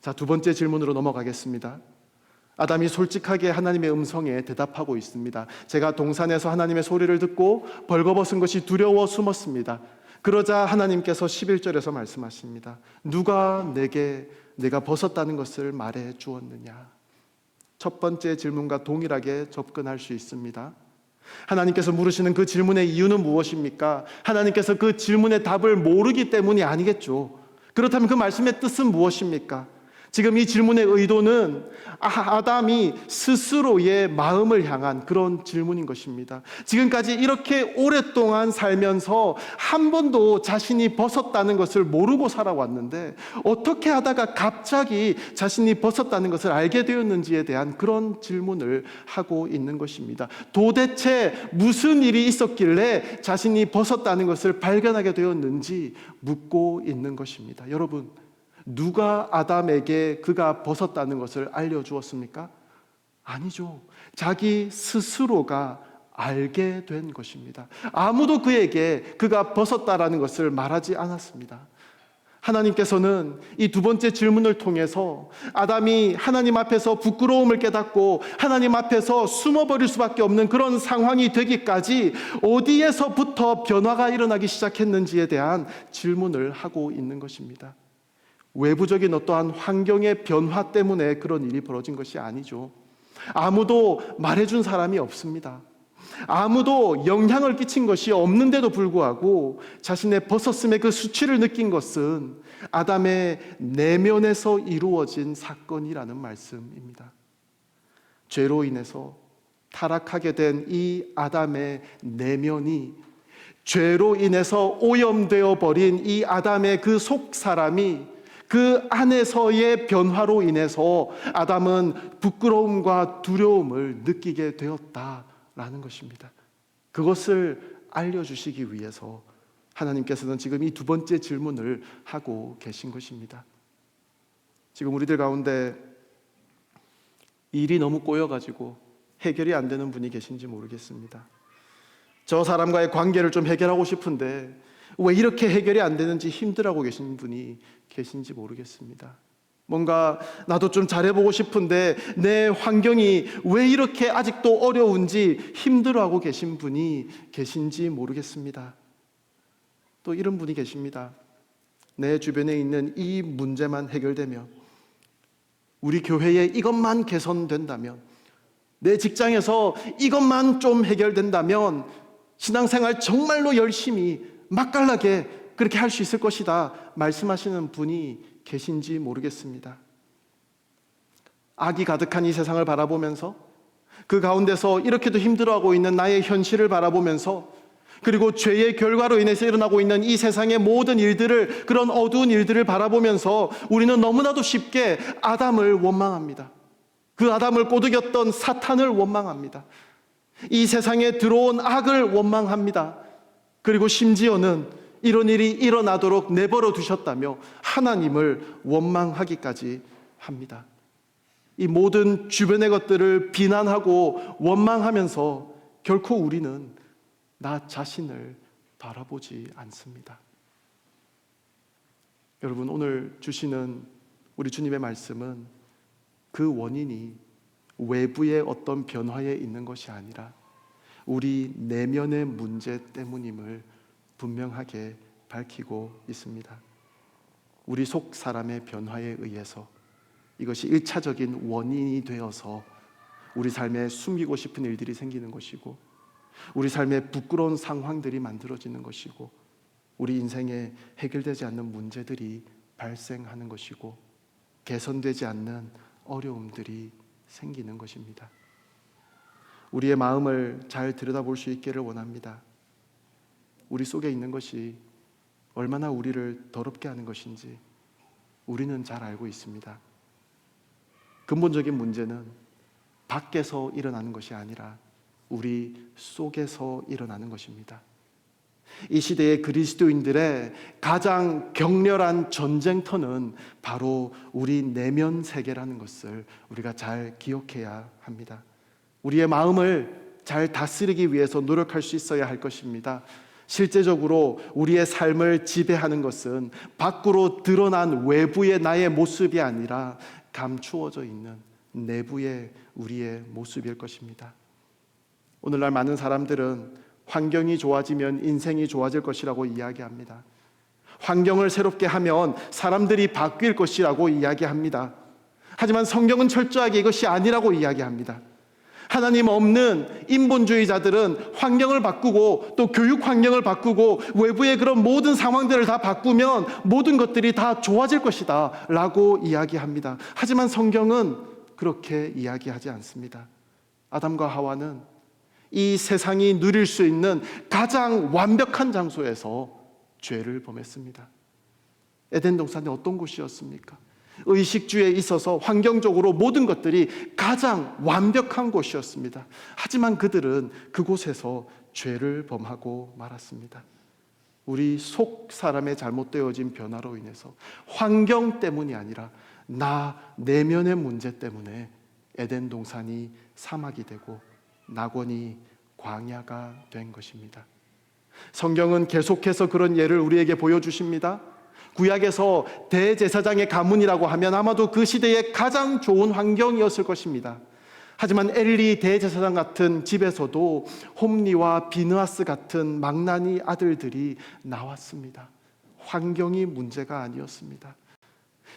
자, 두 번째 질문으로 넘어가겠습니다. 아담이 솔직하게 하나님의 음성에 대답하고 있습니다. 제가 동산에서 하나님의 소리를 듣고 벌거벗은 것이 두려워 숨었습니다. 그러자 하나님께서 11절에서 말씀하십니다. 누가 내게 내가 벗었다는 것을 말해 주었느냐? 첫 번째 질문과 동일하게 접근할 수 있습니다. 하나님께서 물으시는 그 질문의 이유는 무엇입니까? 하나님께서 그 질문의 답을 모르기 때문이 아니겠죠. 그렇다면 그 말씀의 뜻은 무엇입니까? 지금 이 질문의 의도는 아담이 스스로의 마음을 향한 그런 질문인 것입니다. 지금까지 이렇게 오랫동안 살면서 한 번도 자신이 벗었다는 것을 모르고 살아왔는데 어떻게 하다가 갑자기 자신이 벗었다는 것을 알게 되었는지에 대한 그런 질문을 하고 있는 것입니다. 도대체 무슨 일이 있었길래 자신이 벗었다는 것을 발견하게 되었는지 묻고 있는 것입니다. 여러분, 누가 아담에게 그가 벗었다는 것을 알려주었습니까? 아니죠. 자기 스스로가 알게 된 것입니다. 아무도 그에게 그가 벗었다라는 것을 말하지 않았습니다. 하나님께서는 이 두 번째 질문을 통해서 아담이 하나님 앞에서 부끄러움을 깨닫고 하나님 앞에서 숨어버릴 수밖에 없는 그런 상황이 되기까지 어디에서부터 변화가 일어나기 시작했는지에 대한 질문을 하고 있는 것입니다. 외부적인 어떠한 환경의 변화 때문에 그런 일이 벌어진 것이 아니죠. 아무도 말해준 사람이 없습니다. 아무도 영향을 끼친 것이 없는데도 불구하고 자신의 벗었음의 그 수치를 느낀 것은 아담의 내면에서 이루어진 사건이라는 말씀입니다. 죄로 인해서 타락하게 된 이 아담의 내면이, 죄로 인해서 오염되어 버린 이 아담의 그 속 사람이 그 안에서의 변화로 인해서 아담은 부끄러움과 두려움을 느끼게 되었다라는 것입니다. 그것을 알려주시기 위해서 하나님께서는 지금 이 두 번째 질문을 하고 계신 것입니다. 지금 우리들 가운데 일이 너무 꼬여가지고 해결이 안 되는 분이 계신지 모르겠습니다. 저 사람과의 관계를 좀 해결하고 싶은데 왜 이렇게 해결이 안 되는지 힘들어하고 계신 분이 계신지 모르겠습니다. 뭔가 나도 좀 잘해보고 싶은데 내 환경이 왜 이렇게 아직도 어려운지 힘들어하고 계신 분이 계신지 모르겠습니다. 또 이런 분이 계십니다. 내 주변에 있는 이 문제만 해결되면, 우리 교회에 이것만 개선된다면, 내 직장에서 이것만 좀 해결된다면 신앙생활 정말로 열심히 맛깔나게 그렇게 할 수 있을 것이다 말씀하시는 분이 계신지 모르겠습니다. 악이 가득한 이 세상을 바라보면서 그 가운데서 이렇게도 힘들어하고 있는 나의 현실을 바라보면서 그리고 죄의 결과로 인해서 일어나고 있는 이 세상의 모든 일들을, 그런 어두운 일들을 바라보면서 우리는 너무나도 쉽게 아담을 원망합니다. 그 아담을 꼬드겼던 사탄을 원망합니다. 이 세상에 들어온 악을 원망합니다. 그리고 심지어는 이런 일이 일어나도록 내버려 두셨다며 하나님을 원망하기까지 합니다. 이 모든 주변의 것들을 비난하고 원망하면서 결코 우리는 나 자신을 바라보지 않습니다. 여러분, 오늘 주시는 우리 주님의 말씀은 그 원인이 외부의 어떤 변화에 있는 것이 아니라 우리 내면의 문제 때문임을 분명하게 밝히고 있습니다. 우리 속 사람의 변화에 의해서 이것이 1차적인 원인이 되어서 우리 삶에 숨기고 싶은 일들이 생기는 것이고, 우리 삶에 부끄러운 상황들이 만들어지는 것이고, 우리 인생에 해결되지 않는 문제들이 발생하는 것이고, 개선되지 않는 어려움들이 생기는 것입니다. 우리의 마음을 잘 들여다볼 수 있기를 원합니다. 우리 속에 있는 것이 얼마나 우리를 더럽게 하는 것인지 우리는 잘 알고 있습니다. 근본적인 문제는 밖에서 일어나는 것이 아니라 우리 속에서 일어나는 것입니다. 이 시대의 그리스도인들의 가장 격렬한 전쟁터는 바로 우리 내면 세계라는 것을 우리가 잘 기억해야 합니다. 우리의 마음을 잘 다스리기 위해서 노력할 수 있어야 할 것입니다. 실제적으로 우리의 삶을 지배하는 것은 밖으로 드러난 외부의 나의 모습이 아니라 감추어져 있는 내부의 우리의 모습일 것입니다. 오늘날 많은 사람들은 환경이 좋아지면 인생이 좋아질 것이라고 이야기합니다. 환경을 새롭게 하면 사람들이 바뀔 것이라고 이야기합니다. 하지만 성경은 철저하게 이것이 아니라고 이야기합니다. 하나님 없는 인본주의자들은 환경을 바꾸고 또 교육 환경을 바꾸고 외부의 그런 모든 상황들을 다 바꾸면 모든 것들이 다 좋아질 것이다 라고 이야기합니다. 하지만 성경은 그렇게 이야기하지 않습니다. 아담과 하와는 이 세상이 누릴 수 있는 가장 완벽한 장소에서 죄를 범했습니다. 에덴 동산이 어떤 곳이었습니까? 의식주에 있어서 환경적으로 모든 것들이 가장 완벽한 곳이었습니다. 하지만 그들은 그곳에서 죄를 범하고 말았습니다. 우리 속 사람의 잘못되어진 변화로 인해서, 환경 때문이 아니라 나 내면의 문제 때문에 에덴 동산이 사막이 되고 낙원이 광야가 된 것입니다. 성경은 계속해서 그런 예를 우리에게 보여주십니다. 구약에서 대제사장의 가문이라고 하면 아마도 그 시대의 가장 좋은 환경이었을 것입니다. 하지만 엘리 대제사장 같은 집에서도 홈리와 비느하스 같은 망나니 아들들이 나왔습니다. 환경이 문제가 아니었습니다.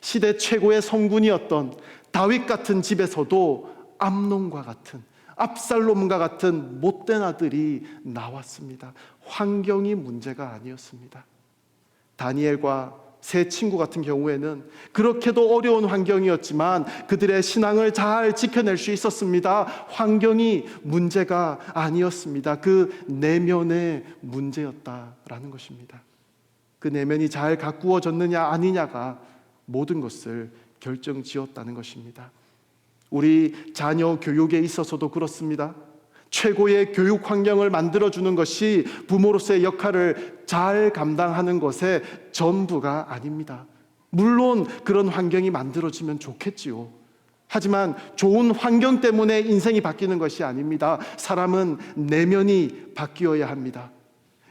시대 최고의 성군이었던 다윗 같은 집에서도 암논과 같은, 압살롬과 같은 못된 아들이 나왔습니다. 환경이 문제가 아니었습니다. 다니엘과 세 친구 같은 경우에는 그렇게도 어려운 환경이었지만 그들의 신앙을 잘 지켜낼 수 있었습니다. 환경이 문제가 아니었습니다. 그 내면의 문제였다라는 것입니다. 그 내면이 잘 가꾸어졌느냐 아니냐가 모든 것을 결정지었다는 것입니다. 우리 자녀 교육에 있어서도 그렇습니다. 최고의 교육 환경을 만들어주는 것이 부모로서의 역할을 잘 감당하는 것의 전부가 아닙니다. 물론 그런 환경이 만들어지면 좋겠지요. 하지만 좋은 환경 때문에 인생이 바뀌는 것이 아닙니다. 사람은 내면이 바뀌어야 합니다.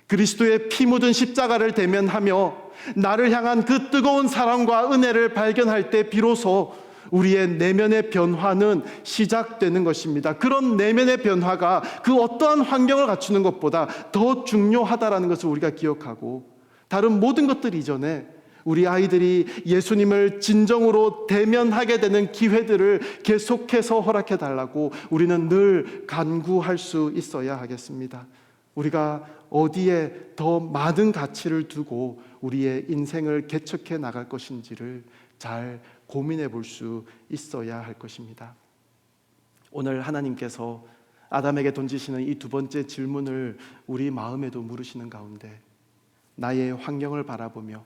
그리스도의 피 묻은 십자가를 대면하며 나를 향한 그 뜨거운 사랑과 은혜를 발견할 때 비로소 우리의 내면의 변화는 시작되는 것입니다. 그런 내면의 변화가 그 어떠한 환경을 갖추는 것보다 더 중요하다는 것을 우리가 기억하고, 다른 모든 것들 이전에 우리 아이들이 예수님을 진정으로 대면하게 되는 기회들을 계속해서 허락해 달라고 우리는 늘 간구할 수 있어야 하겠습니다. 우리가 어디에 더 많은 가치를 두고 우리의 인생을 개척해 나갈 것인지를 잘 고민해 볼 수 있어야 할 것입니다. 오늘 하나님께서 아담에게 던지시는 이 두 번째 질문을 우리 마음에도 물으시는 가운데 나의 환경을 바라보며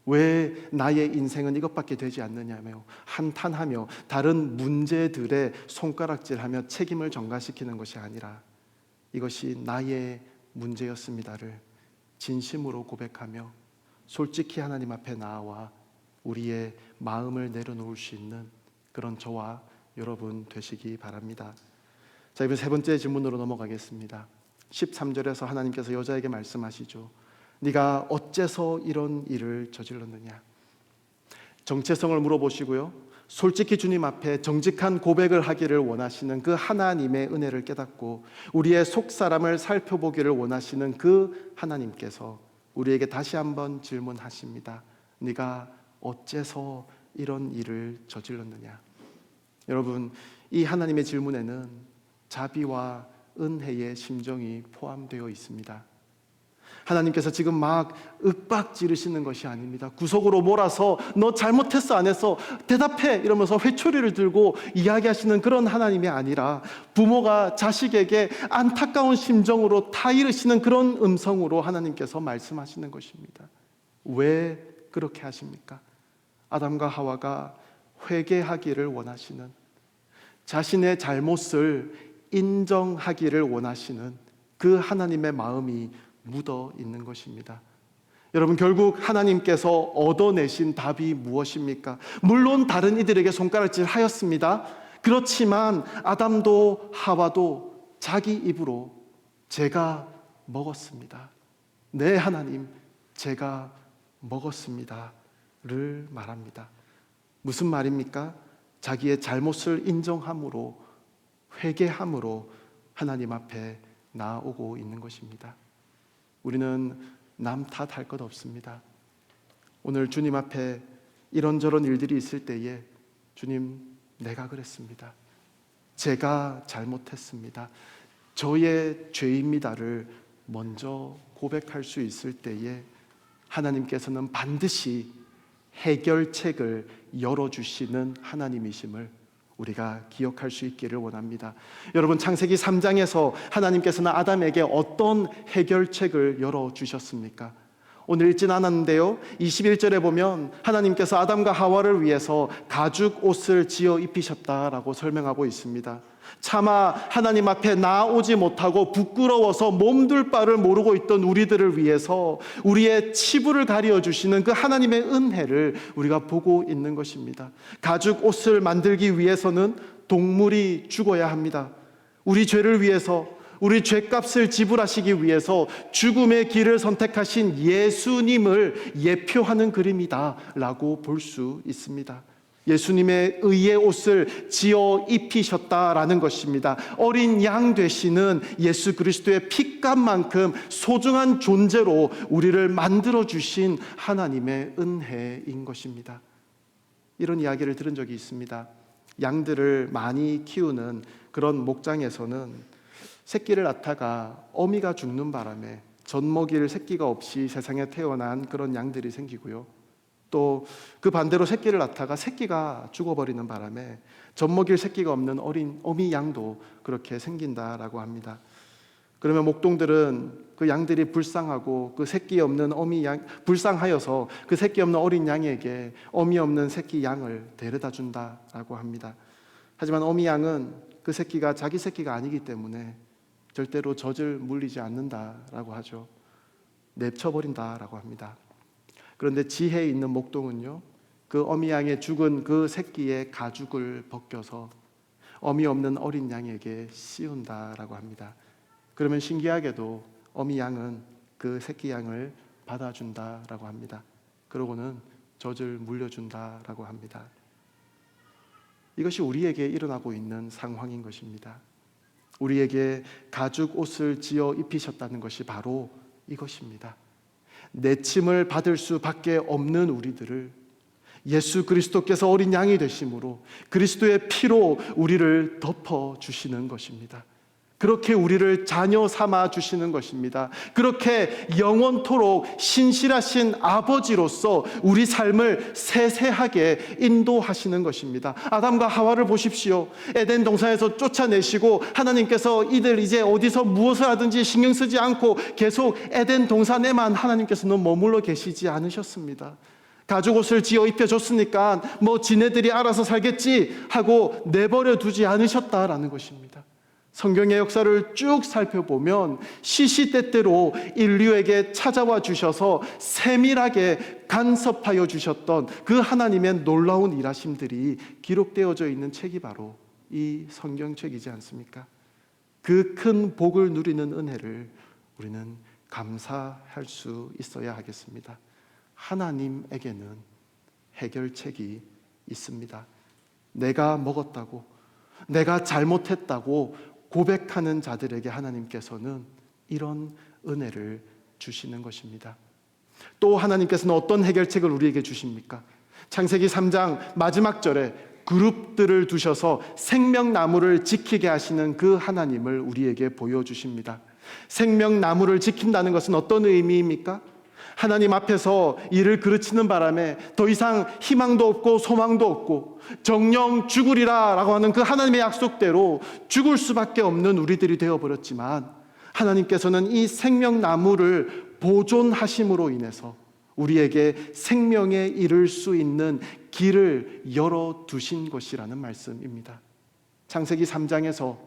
왜 나의 인생은 이것밖에 되지 않느냐며 한탄하며 다른 문제들에 손가락질하며 책임을 전가시키는 것이 아니라 이것이 나의 문제였습니다를 진심으로 고백하며 솔직히 하나님 앞에 나아와 우리의 마음을 내려놓을 수 있는 그런 저와 여러분 되시기 바랍니다. 자, 이번 세 번째 질문으로 넘어가겠습니다. 13절에서 하나님께서 여자에게 말씀하시죠. 네가 어째서 이런 일을 저질렀느냐? 정체성을 물어보시고요, 솔직히 주님 앞에 정직한 고백을 하기를 원하시는 그 하나님의 은혜를 깨닫고 우리의 속사람을 살펴보기를 원하시는 그 하나님께서 우리에게 다시 한번 질문하십니다. 네가 어째서 이런 일을 저질렀느냐? 여러분, 이 하나님의 질문에는 자비와 은혜의 심정이 포함되어 있습니다. 하나님께서 지금 막 윽박 지르시는 것이 아닙니다. 구석으로 몰아서 너 잘못했어 안 했어 대답해 이러면서 회초리를 들고 이야기하시는 그런 하나님이 아니라 부모가 자식에게 안타까운 심정으로 타이르시는 그런 음성으로 하나님께서 말씀하시는 것입니다. 왜 그렇게 하십니까? 아담과 하와가 회개하기를 원하시는, 자신의 잘못을 인정하기를 원하시는 그 하나님의 마음이 묻어 있는 것입니다. 여러분, 결국 하나님께서 얻어내신 답이 무엇입니까? 물론 다른 이들에게 손가락질 하였습니다. 그렇지만 아담도 하와도 자기 입으로 제가 먹었습니다, 네 하나님 제가 먹었습니다를 말합니다. 무슨 말입니까? 자기의 잘못을 인정함으로, 회개함으로 하나님 앞에 나아오고 있는 것입니다. 우리는 남 탓할 것 없습니다. 오늘 주님 앞에 이런저런 일들이 있을 때에 주님, 내가 그랬습니다, 제가 잘못했습니다, 저의 죄입니다를 먼저 고백할 수 있을 때에 하나님께서는 반드시 해결책을 열어주시는 하나님이심을 우리가 기억할 수 있기를 원합니다. 여러분, 창세기 3장에서 하나님께서는 아담에게 어떤 해결책을 열어주셨습니까? 오늘 읽진 않았는데요, 21절에 보면 하나님께서 아담과 하와를 위해서 가죽 옷을 지어 입히셨다라고 설명하고 있습니다. 차마 하나님 앞에 나아오지 못하고 부끄러워서 몸둘 바를 모르고 있던 우리들을 위해서 우리의 치부를 가려주시는 그 하나님의 은혜를 우리가 보고 있는 것입니다. 가죽 옷을 만들기 위해서는 동물이 죽어야 합니다. 우리 죄를 위해서, 우리 죄값을 지불하시기 위해서 죽음의 길을 선택하신 예수님을 예표하는 그림이다 라고 볼 수 있습니다. 예수님의 의의 옷을 지어 입히셨다라는 것입니다. 어린 양 되시는 예수 그리스도의 피값만큼 소중한 존재로 우리를 만들어주신 하나님의 은혜인 것입니다. 이런 이야기를 들은 적이 있습니다. 양들을 많이 키우는 그런 목장에서는 새끼를 낳다가 어미가 죽는 바람에 젖먹일 새끼가 없이 세상에 태어난 그런 양들이 생기고요, 또 그 반대로 새끼를 낳다가 새끼가 죽어버리는 바람에 젖먹일 새끼가 없는 어린 어미 양도 그렇게 생긴다라고 합니다. 그러면 목동들은 그 양들이 불쌍하고 그 새끼 없는 어미 양, 불쌍하여서 그 새끼 없는 어린 양에게 어미 없는 새끼 양을 데려다 준다라고 합니다. 하지만 어미 양은 그 새끼가 자기 새끼가 아니기 때문에 절대로 젖을 물리지 않는다라고 하죠. 내쳐버린다라고 합니다. 그런데 지혜에 있는 목동은요, 그 어미 양의 죽은 그 새끼의 가죽을 벗겨서 어미 없는 어린 양에게 씌운다라고 합니다. 그러면 신기하게도 어미 양은 그 새끼 양을 받아준다라고 합니다. 그러고는 젖을 물려준다라고 합니다. 이것이 우리에게 일어나고 있는 상황인 것입니다. 우리에게 가죽 옷을 지어 입히셨다는 것이 바로 이것입니다. 내침을 받을 수밖에 없는 우리들을 예수 그리스도께서 어린 양이 되심으로 그리스도의 피로 우리를 덮어주시는 것입니다. 그렇게 우리를 자녀 삼아 주시는 것입니다. 그렇게 영원토록 신실하신 아버지로서 우리 삶을 세세하게 인도하시는 것입니다. 아담과 하와를 보십시오. 에덴 동산에서 쫓아내시고 하나님께서 이들 이제 어디서 무엇을 하든지 신경 쓰지 않고 계속 에덴 동산에만 하나님께서는 머물러 계시지 않으셨습니다. 가죽 옷을 지어 입혀줬으니까 뭐 지네들이 알아서 살겠지 하고 내버려 두지 않으셨다라는 것입니다. 성경의 역사를 쭉 살펴보면 시시때때로 인류에게 찾아와 주셔서 세밀하게 간섭하여 주셨던 그 하나님의 놀라운 일하심들이 기록되어져 있는 책이 바로 이 성경책이지 않습니까? 그 큰 복을 누리는 은혜를 우리는 감사할 수 있어야 하겠습니다. 하나님에게는 해결책이 있습니다. 내가 먹었다고, 내가 잘못했다고 고백하는 자들에게 하나님께서는 이런 은혜를 주시는 것입니다. 또 하나님께서는 어떤 해결책을 우리에게 주십니까? 창세기 3장 마지막 절에 그룹들을 두셔서 생명나무를 지키게 하시는 그 하나님을 우리에게 보여주십니다. 생명나무를 지킨다는 것은 어떤 의미입니까? 하나님 앞에서 이를 그르치는 바람에 더 이상 희망도 없고 소망도 없고 정령 죽으리라 라고 하는 그 하나님의 약속대로 죽을 수밖에 없는 우리들이 되어버렸지만, 하나님께서는 이 생명나무를 보존하심으로 인해서 우리에게 생명에 이를 수 있는 길을 열어두신 것이라는 말씀입니다. 창세기 3장에서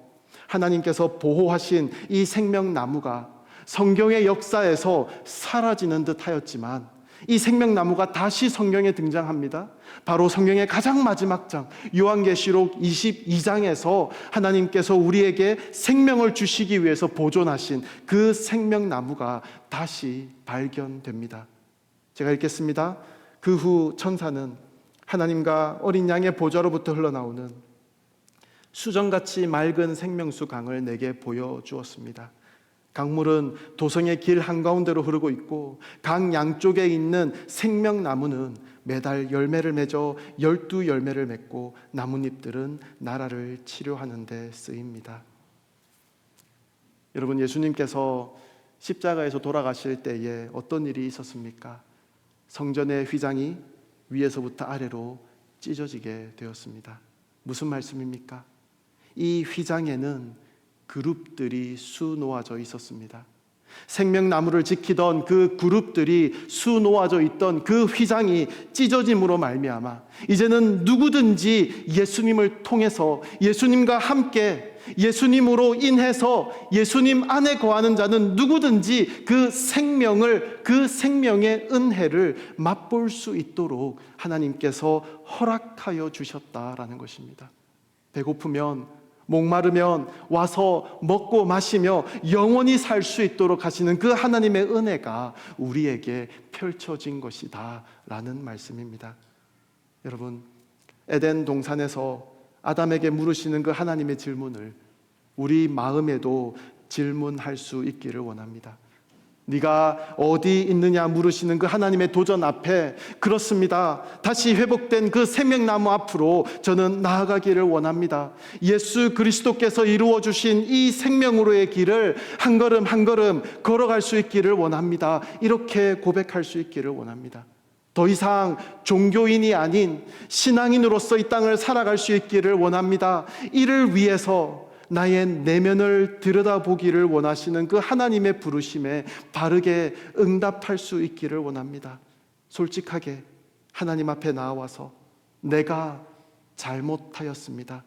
하나님께서 보호하신 이 생명나무가 성경의 역사에서 사라지는 듯 하였지만 이 생명나무가 다시 성경에 등장합니다. 바로 성경의 가장 마지막 장 요한계시록 22장에서 하나님께서 우리에게 생명을 주시기 위해서 보존하신 그 생명나무가 다시 발견됩니다. 제가 읽겠습니다. 그 후 천사는 하나님과 어린 양의 보좌로부터 흘러나오는 수정같이 맑은 생명수 강을 내게 보여주었습니다. 강물은 도성의 길 한가운데로 흐르고 있고 강 양쪽에 있는 생명나무는 매달 열매를 맺어 12열매를 맺고 나뭇잎들은 나라를 치료하는 데 쓰입니다. 여러분, 예수님께서 십자가에서 돌아가실 때에 어떤 일이 있었습니까? 성전의 휘장이 위에서부터 아래로 찢어지게 되었습니다. 무슨 말씀입니까? 이 휘장에는 그룹들이 수놓아져 있었습니다. 생명나무를 지키던 그 그룹들이 수놓아져 있던 그 휘장이 찢어짐으로 말미암아 이제는 누구든지 예수님을 통해서 예수님과 함께 예수님으로 인해서 예수님 안에 거하는 자는 누구든지 그 생명을, 그 생명의 은혜를 맛볼 수 있도록 하나님께서 허락하여 주셨다라는 것입니다. 배고프면, 목마르면 와서 먹고 마시며 영원히 살 수 있도록 하시는 그 하나님의 은혜가 우리에게 펼쳐진 것이다 라는 말씀입니다. 여러분, 에덴 동산에서 아담에게 물으시는 그 하나님의 질문을 우리 마음에도 질문할 수 있기를 원합니다. 네가 어디 있느냐 물으시는 그 하나님의 도전 앞에, 그렇습니다, 다시 회복된 그 생명나무 앞으로 저는 나아가기를 원합니다. 예수 그리스도께서 이루어 주신 이 생명으로의 길을 한 걸음 한 걸음 걸어갈 수 있기를 원합니다. 이렇게 고백할 수 있기를 원합니다. 더 이상 종교인이 아닌 신앙인으로서 이 땅을 살아갈 수 있기를 원합니다. 이를 위해서 나의 내면을 들여다보기를 원하시는 그 하나님의 부르심에 바르게 응답할 수 있기를 원합니다. 솔직하게 하나님 앞에 나와서 내가 잘못하였습니다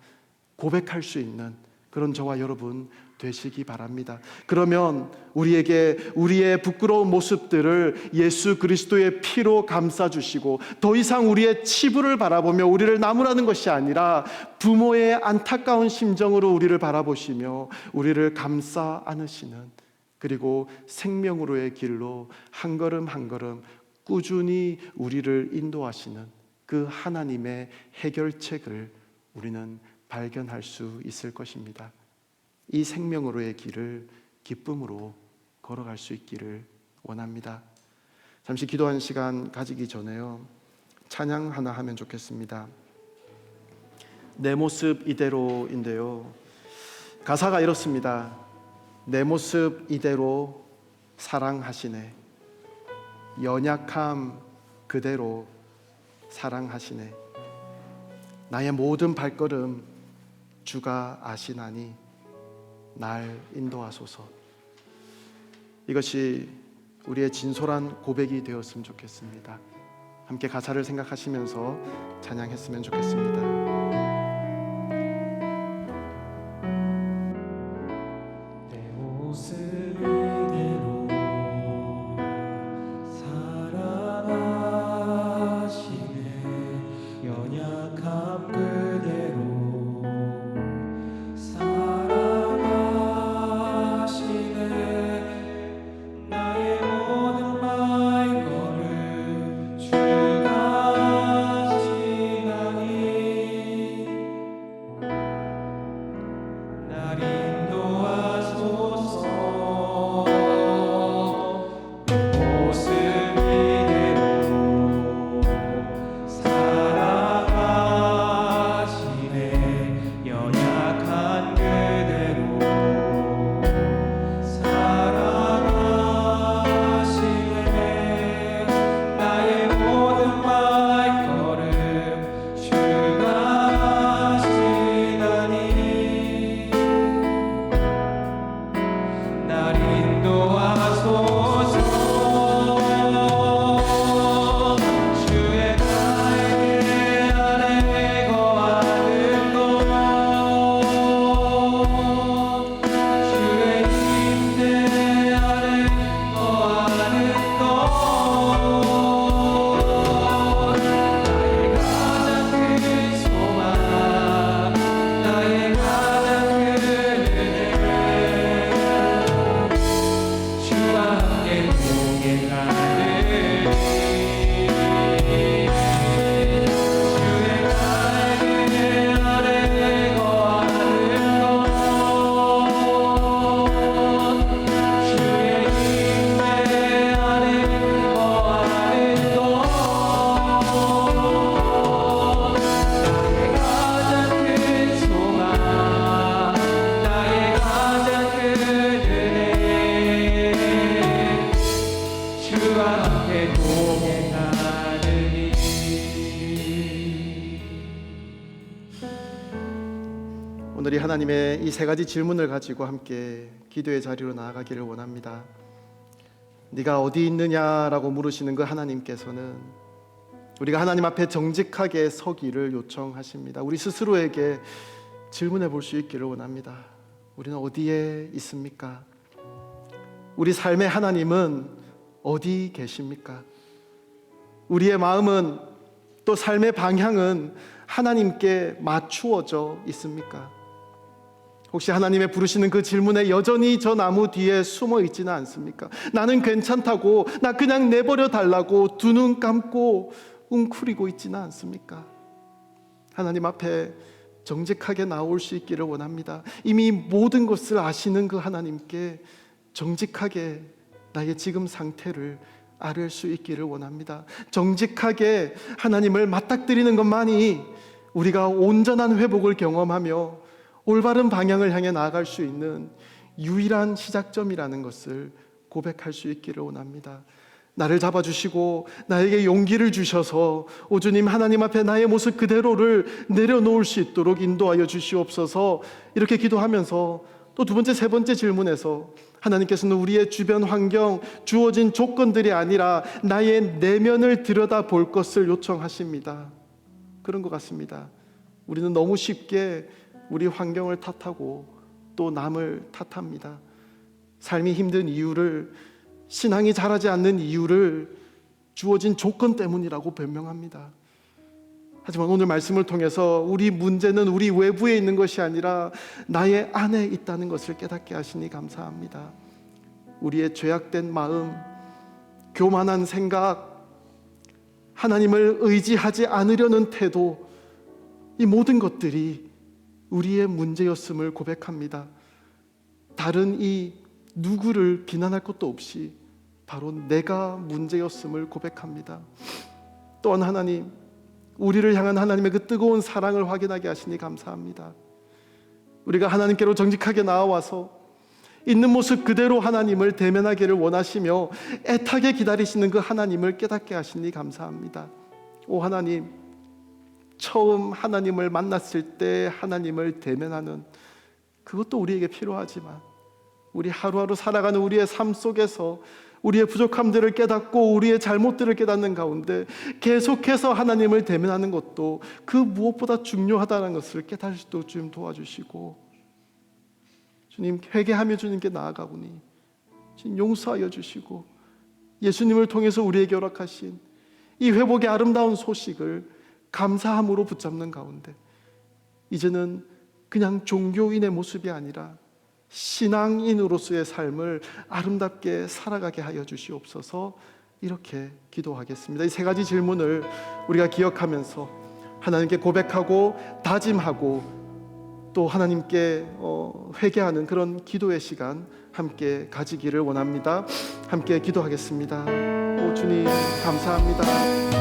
고백할 수 있는 그런 저와 여러분 되시기 바랍니다. 그러면 우리에게 우리의 부끄러운 모습들을 예수 그리스도의 피로 감싸주시고 더 이상 우리의 치부를 바라보며 우리를 나무라는 것이 아니라 부모의 안타까운 심정으로 우리를 바라보시며 우리를 감싸 안으시는, 그리고 생명으로의 길로 한 걸음 한 걸음 꾸준히 우리를 인도하시는 그 하나님의 해결책을 우리는 발견할 수 있을 것입니다. 이 생명으로의 길을 기쁨으로 걸어갈 수 있기를 원합니다. 잠시 기도하는 시간 가지기 전에요, 찬양 하나 하면 좋겠습니다. 내 모습 이대로인데요, 가사가 이렇습니다. 내 모습 이대로 사랑하시네. 연약함 그대로 사랑하시네. 나의 모든 발걸음 주가 아시나니 날 인도하소서. 이것이 우리의 진솔한 고백이 되었으면 좋겠습니다. 함께 가사를 생각하시면서 찬양했으면 좋겠습니다. 오늘 이 하나님의 이 세 가지 질문을 가지고 함께 기도의 자리로 나아가기를 원합니다. 네가 어디 있느냐라고 물으시는 그 하나님께서는 우리가 하나님 앞에 정직하게 서기를 요청하십니다. 우리 스스로에게 질문해 볼 수 있기를 원합니다. 우리는 어디에 있습니까? 우리 삶의 하나님은 어디 계십니까? 우리의 마음은 또 삶의 방향은 하나님께 맞추어져 있습니까? 혹시 하나님의 부르시는 그 질문에 여전히 저 나무 뒤에 숨어 있지는 않습니까? 나는 괜찮다고, 나 그냥 내버려 달라고 두 눈 감고 웅크리고 있지는 않습니까? 하나님 앞에 정직하게 나올 수 있기를 원합니다. 이미 모든 것을 아시는 그 하나님께 정직하게 나의 지금 상태를 아뢰 수 있기를 원합니다. 정직하게 하나님을 맞닥뜨리는 것만이 우리가 온전한 회복을 경험하며 올바른 방향을 향해 나아갈 수 있는 유일한 시작점이라는 것을 고백할 수 있기를 원합니다. 나를 잡아주시고 나에게 용기를 주셔서 오 주님, 하나님 앞에 나의 모습 그대로를 내려놓을 수 있도록 인도하여 주시옵소서. 이렇게 기도하면서 또 두 번째, 세 번째 질문에서 하나님께서는 우리의 주변 환경, 주어진 조건들이 아니라 나의 내면을 들여다볼 것을 요청하십니다. 그런 것 같습니다. 우리는 너무 쉽게 우리 환경을 탓하고 또 남을 탓합니다. 삶이 힘든 이유를, 신앙이 자라지 않는 이유를 주어진 조건 때문이라고 변명합니다. 하지만 오늘 말씀을 통해서 우리 문제는 우리 외부에 있는 것이 아니라 나의 안에 있다는 것을 깨닫게 하시니 감사합니다. 우리의 죄악된 마음, 교만한 생각, 하나님을 의지하지 않으려는 태도, 이 모든 것들이 우리의 문제였음을 고백합니다. 다른 이 누구를 비난할 것도 없이 바로 내가 문제였음을 고백합니다. 또한 하나님, 우리를 향한 하나님의 그 뜨거운 사랑을 확인하게 하시니 감사합니다. 우리가 하나님께로 정직하게 나아와서 있는 모습 그대로 하나님을 대면하기를 원하시며 애타게 기다리시는 그 하나님을 깨닫게 하시니 감사합니다. 오 하나님, 처음 하나님을 만났을 때 하나님을 대면하는 그것도 우리에게 필요하지만 우리 하루하루 살아가는 우리의 삶 속에서 우리의 부족함들을 깨닫고 우리의 잘못들을 깨닫는 가운데 계속해서 하나님을 대면하는 것도 그 무엇보다 중요하다는 것을 깨달을 수 있도록 주님 도와주시고, 주님 회개하며 주님께 나아가오니 주님 용서하여 주시고 예수님을 통해서 우리에게 허락하신 이 회복의 아름다운 소식을 감사함으로 붙잡는 가운데 이제는 그냥 종교인의 모습이 아니라 신앙인으로서의 삶을 아름답게 살아가게 하여 주시옵소서. 이렇게 기도하겠습니다. 이 세 가지 질문을 우리가 기억하면서 하나님께 고백하고 다짐하고 또 하나님께 회개하는 그런 기도의 시간 함께 가지기를 원합니다. 함께 기도하겠습니다. 오 주님 감사합니다.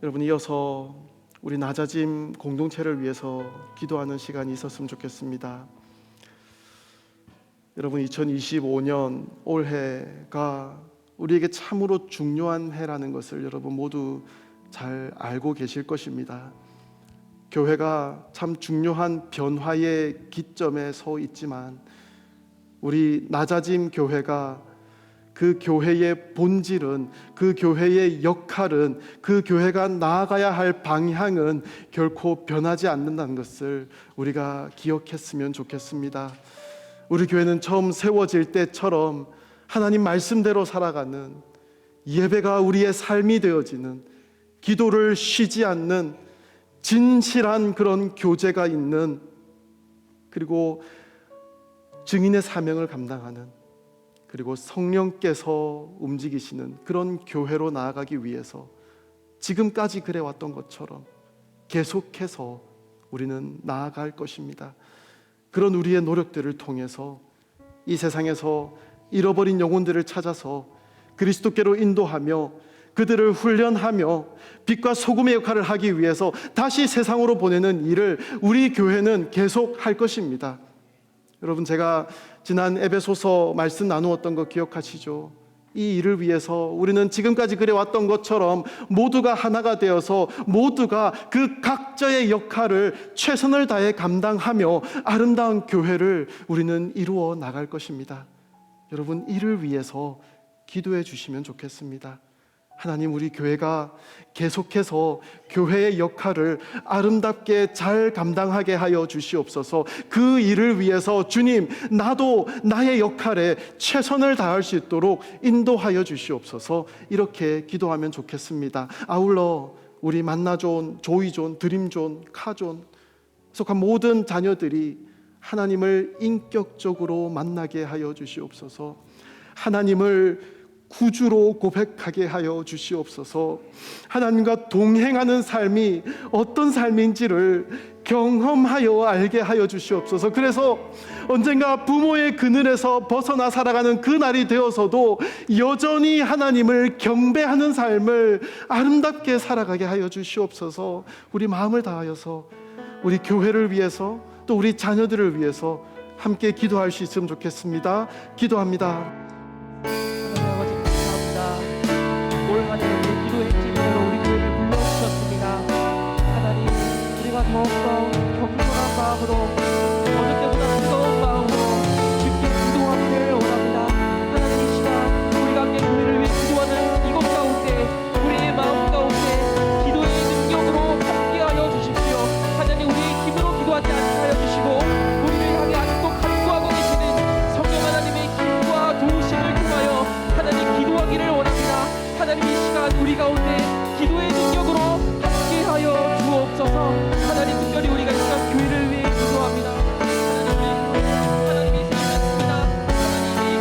여러분, 이어서 우리 낮아짐 공동체를 위해서 기도하는 시간이 있었으면 좋겠습니다. 여러분, 2025년 올해가 우리에게 참으로 중요한 해라는 것을 여러분 모두 잘 알고 계실 것입니다. 교회가 참 중요한 변화의 기점에 서 있지만 우리 낮아짐 교회가 그 교회의 본질은, 그 교회의 역할은, 그 교회가 나아가야 할 방향은 결코 변하지 않는다는 것을 우리가 기억했으면 좋겠습니다. 우리 교회는 처음 세워질 때처럼 하나님 말씀대로 살아가는, 예배가 우리의 삶이 되어지는, 기도를 쉬지 않는 진실한 그런 교제가 있는, 그리고 증인의 사명을 감당하는, 그리고 성령께서 움직이시는 그런 교회로 나아가기 위해서 지금까지 그래왔던 것처럼 계속해서 우리는 나아갈 것입니다. 그런 우리의 노력들을 통해서 이 세상에서 잃어버린 영혼들을 찾아서 그리스도께로 인도하며 그들을 훈련하며 빛과 소금의 역할을 하기 위해서 다시 세상으로 보내는 일을 우리 교회는 계속 할 것입니다. 여러분, 제가 지난 에베소서 말씀 나누었던 거 기억하시죠? 이 일을 위해서 우리는 지금까지 그래왔던 것처럼 모두가 하나가 되어서 모두가 그 각자의 역할을 최선을 다해 감당하며 아름다운 교회를 우리는 이루어 나갈 것입니다. 여러분, 이를 위해서 기도해 주시면 좋겠습니다. 하나님, 우리 교회가 계속해서 교회의 역할을 아름답게 잘 감당하게 하여 주시옵소서. 그 일을 위해서 주님, 나도 나의 역할에 최선을 다할 수 있도록 인도하여 주시옵소서. 이렇게 기도하면 좋겠습니다. 아울러 우리 만나존, 조이존, 드림존, 카존 속한 모든 자녀들이 하나님을 인격적으로 만나게 하여 주시옵소서. 하나님을 구주로 고백하게 하여 주시옵소서. 하나님과 동행하는 삶이 어떤 삶인지를 경험하여 알게 하여 주시옵소서. 그래서 언젠가 부모의 그늘에서 벗어나 살아가는 그 날이 되어서도 여전히 하나님을 경배하는 삶을 아름답게 살아가게 하여 주시옵소서. 우리 마음을 다하여서 우리 교회를 위해서 또 우리 자녀들을 위해서 함께 기도할 수 있으면 좋겠습니다. 기도합니다. 올 한해 우리 기도 행진으로 우리 교회를 불러주셨습니다. 하나님, 우리가 더욱더 겸손한 마음으로 어느 때보다 뜨거운 마음으로 주께 기도하기를 원합니다. 하나님, 이 시간 우리가 함께 교회를 위해 기도하는 이곳 가운데 우리의 마음 가운데 기도의 능력으로 함께하여 주십시오. 하나님, 우리의 힘으로 기도하지 않게 하여 주시고 우리를 향해 아직도 간구하고 계시는 성령 하나님의 힘과 도우심을 통하여 하나님 기도하기를 원합니다. 하나님, 이 시간 우리 가운데 기도의 능력으로 함께하여 주옵소서. 하나님, 특별히 우리가 이 시간 교회를 위해 기도합니다. 하나님이 생각했습니다. 하나님이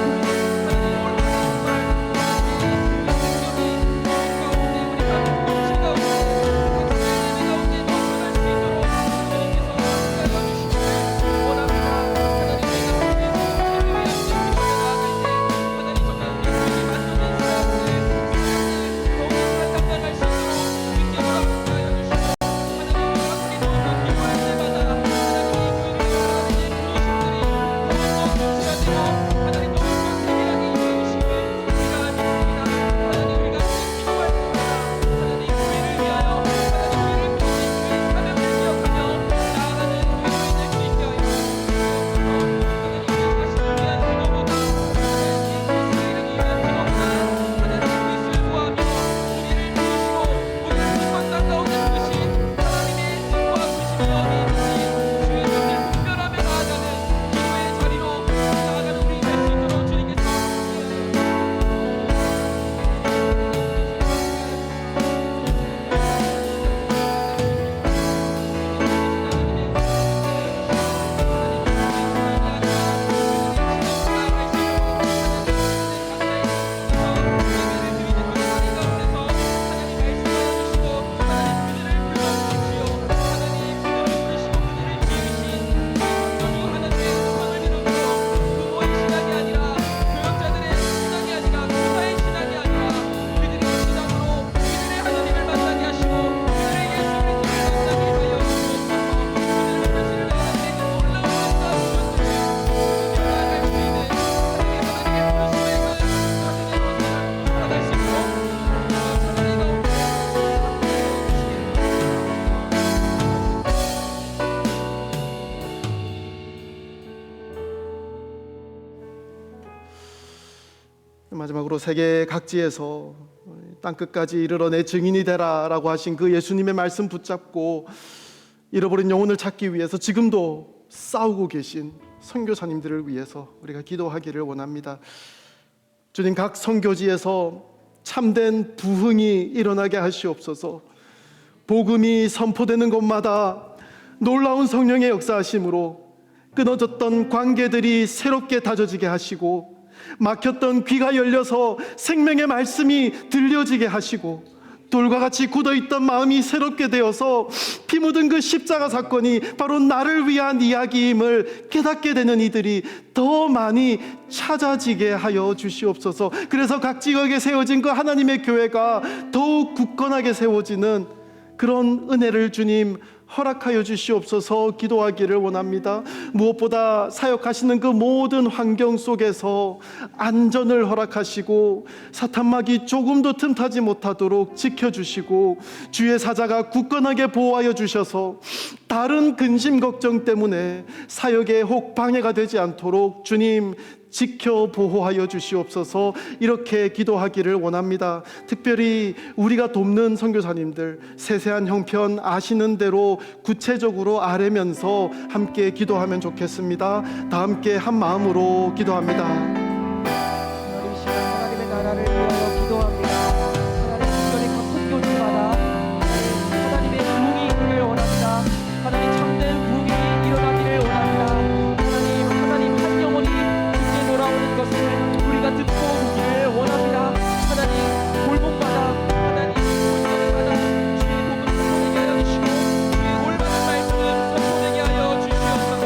마지막으로 세계 각지에서 땅끝까지 이르러 내 증인이 되라 라고 하신 그 예수님의 말씀 붙잡고 잃어버린 영혼을 찾기 위해서 지금도 싸우고 계신 선교사님들을 위해서 우리가 기도하기를 원합니다. 주님, 각 선교지에서 참된 부흥이 일어나게 하시옵소서. 복음이 선포되는 곳마다 놀라운 성령의 역사하심으로 끊어졌던 관계들이 새롭게 다져지게 하시고, 막혔던 귀가 열려서 생명의 말씀이 들려지게 하시고, 돌과 같이 굳어있던 마음이 새롭게 되어서 피 묻은 그 십자가 사건이 바로 나를 위한 이야기임을 깨닫게 되는 이들이 더 많이 찾아지게 하여 주시옵소서. 그래서 각 지역에 세워진 그 하나님의 교회가 더욱 굳건하게 세워지는 그런 은혜를 주님 허락하여 주시옵소서 기도하기를 원합니다. 무엇보다 사역하시는 그 모든 환경 속에서 안전을 허락하시고 사탄막이 조금도 틈타지 못하도록 지켜주시고 주의 사자가 굳건하게 보호하여 주셔서 다른 근심 걱정 때문에 사역에 혹 방해가 되지 않도록 주님 지켜 보호하여 주시옵소서. 이렇게 기도하기를 원합니다. 특별히 우리가 돕는 선교사님들 세세한 형편 아시는 대로 구체적으로 아뢰면서 함께 기도하면 좋겠습니다. 다 함께 한 마음으로 기도합니다. 하나님 이 시간 하나님의 나라를 위하여 기도합니다. 하나님 특별히 각 선교지마다 하나님의 부흥이 있기를 원합니다. 하나님 참된 부흥이 일어나기를 원합니다. 하나님 한 영혼이 이제 돌아오는 것을 우리가 듣고 보기를 원합니다. 하나님 골목마다 하나님 골목마다 주의 복음 선포되게 하여 주시고 주의 올바른 말씀을 선포되게 하여 주시옵소서.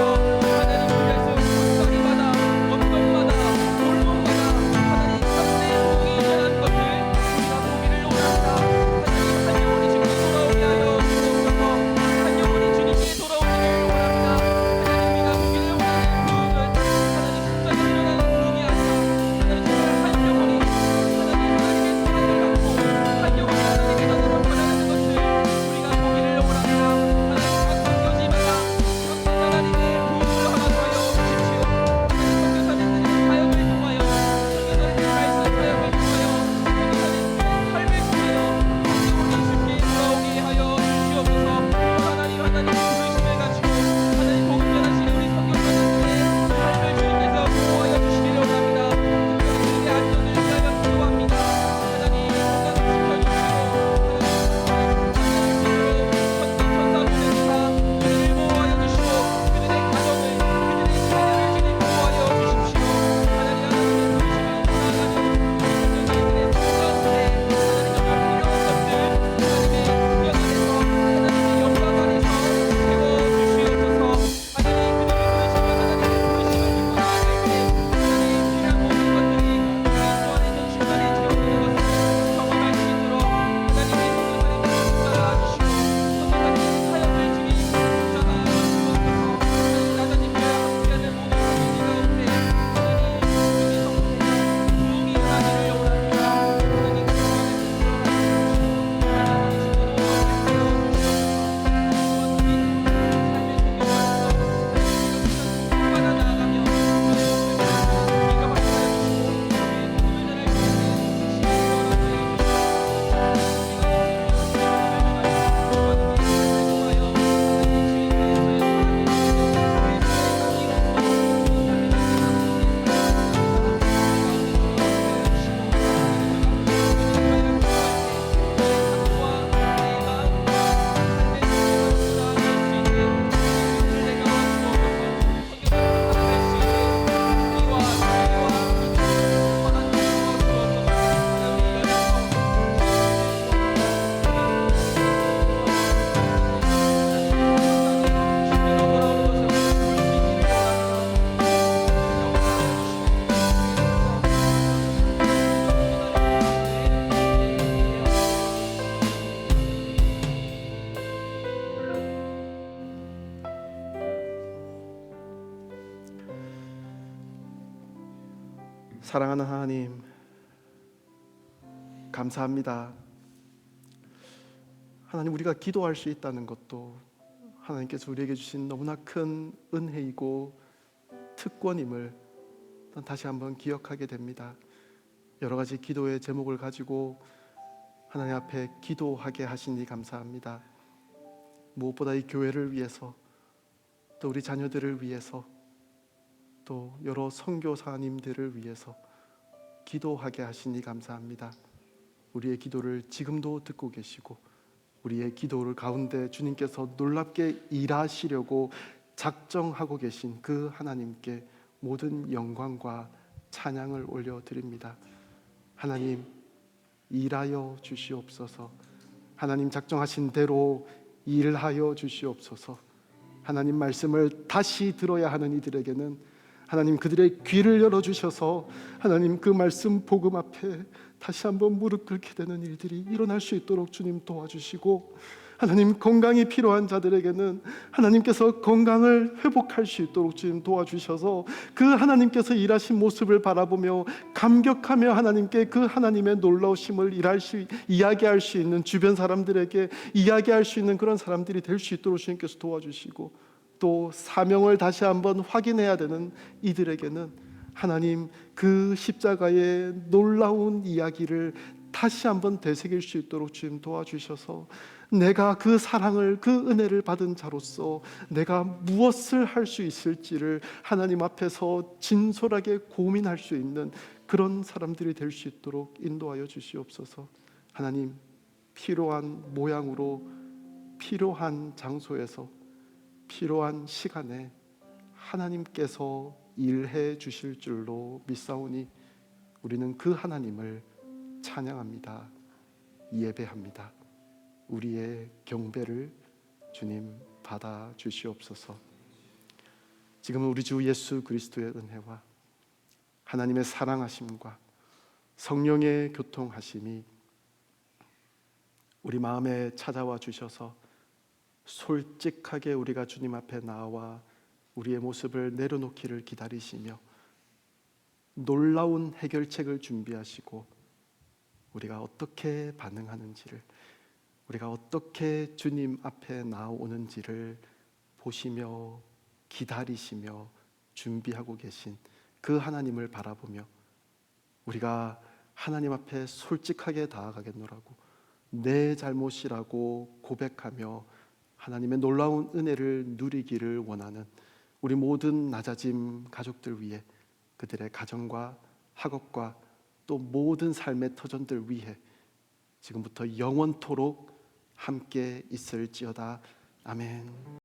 하나님 그래서 골짜기마다 언덕마다 골목마다 하나님 참된 부흥이 일어난 것을 우리가 보기를 원합니다. 하나님 한 영혼이 지금 돌아오게 하여 주옵소서. 한 영혼이 주님께 돌아오기를 원합니다. 하나님 우리가 보기를 원하는 부흥은 하나님 숫자가 일어나는 부흥이 아니라 하나님 정말 한 영혼이 하나님의 사랑을 받고 한 영혼이 하나님의 나라로 변하는 것을 우리가 보기를 원합니다. 하나님 각 선교지마다 각 나라님의 부흥을 허락하여 주십시오. 하나님 선교사님들의 사역을 통하여 선교사님의 말씀 사역을 통하여 선교사님들의 삶을 통하여 한 영혼이 주께 돌아오게 하여 주시옵소서. 하나님 부르심을 가지고 하나님 복음 전하시는 우리 선교사님들의 삶을 주님께서 보호하여 주시기를 원합니다. 특별히 그들의 안전을 위하여 기도합니다. 하나님 건강 지켜주시고 천사 보내사 그들을 보호하여 주시고 그들의 가정을 그들의 자녀를 주님 보호하여 주십시오. 하나님 부르심을 따라가는 선교사님들의 삶 가운데 하나님 정말 필요한 것들 하나님의 구현 안에서 하나님의 영광 안에서 채워주시옵소서. 하나님 그들을 부르시면 하나님의 부르심을 듣고 나아갈 때 하나님 필요한 모든 것들이 그리스도 안에서 충만히 채워지는 것을 경험할 수 있도록 하나님의 선교사님들을 붙잡아주시고 선교사님의 사역을 주님 붙잡아주옵소서. 하나님 나자님과 함께하는 모든 선교지 가운데 하나님 주님 성품에 부흥이 일어나기를 원합니다. 하나님 그 사랑하는 하나님, 감사합니다. 하나님, 우리가 기도할 수 있다는 것도 하나님께서 우리에게 주신 너무나 큰 은혜이고 특권임을 다시 한번 기억하게 됩니다. 여러 가지 기도의 제목을 가지고 하나님 앞에 기도하게 하시니 감사합니다. 무엇보다 이 교회를 위해서, 또 우리 자녀들을 위해서, 또 여러 선교사님들을 위해서 기도하게 하시니 감사합니다. 우리의 기도를 지금도 듣고 계시고 우리의 기도를 가운데 주님께서 놀랍게 일하시려고 작정하고 계신 그 하나님께 모든 영광과 찬양을 올려드립니다. 하나님, 일하여 주시옵소서. 하나님 작정하신 대로 일하여 주시옵소서. 하나님 말씀을 다시 들어야 하는 이들에게는 하나님 그들의 귀를 열어주셔서 하나님 그 말씀 복음 앞에 다시 한번 무릎 꿇게 되는 일들이 일어날 수 있도록 주님 도와주시고, 하나님, 건강이 필요한 자들에게는 하나님께서 건강을 회복할 수 있도록 주님 도와주셔서 그 하나님께서 일하신 모습을 바라보며 감격하며 하나님께 그 하나님의 놀라우심을 이야기할 수 있는 주변 사람들에게 이야기할 수 있는 그런 사람들이 될 수 있도록 주님께서 도와주시고, 또 사명을 다시 한번 확인해야 되는 이들에게는 하나님, 그 십자가의 놀라운 이야기를 다시 한번 되새길 수 있도록 주님 도와주셔서 내가 그 사랑을, 그 은혜를 받은 자로서 내가 무엇을 할 수 있을지를 하나님 앞에서 진솔하게 고민할 수 있는 그런 사람들이 될 수 있도록 인도하여 주시옵소서. 하나님, 필요한 모양으로, 필요한 장소에서, 필요한 시간에 하나님께서 일해 주실 줄로 믿사오니 우리는 그 하나님을 찬양합니다. 예배합니다. 우리의 경배를 주님 받아 주시옵소서. 지금은 우리 주 예수 그리스도의 은혜와 하나님의 사랑하심과 성령의 교통하심이 우리 마음에 찾아와 주셔서 솔직하게 우리가 주님 앞에 나와 우리의 모습을 내려놓기를 기다리시며 놀라운 해결책을 준비하시고 우리가 어떻게 반응하는지를, 우리가 어떻게 주님 앞에 나오는지를 보시며 기다리시며 준비하고 계신 그 하나님을 바라보며 우리가 하나님 앞에 솔직하게 다가가겠노라고 내 잘못이라고 고백하며 하나님의 놀라운 은혜를 누리기를 원하는 우리 모든 낮아짐 가족들 위해, 그들의 가정과 학업과 또 모든 삶의 터전들 위해 지금부터 영원토록 함께 있을지어다. 아멘.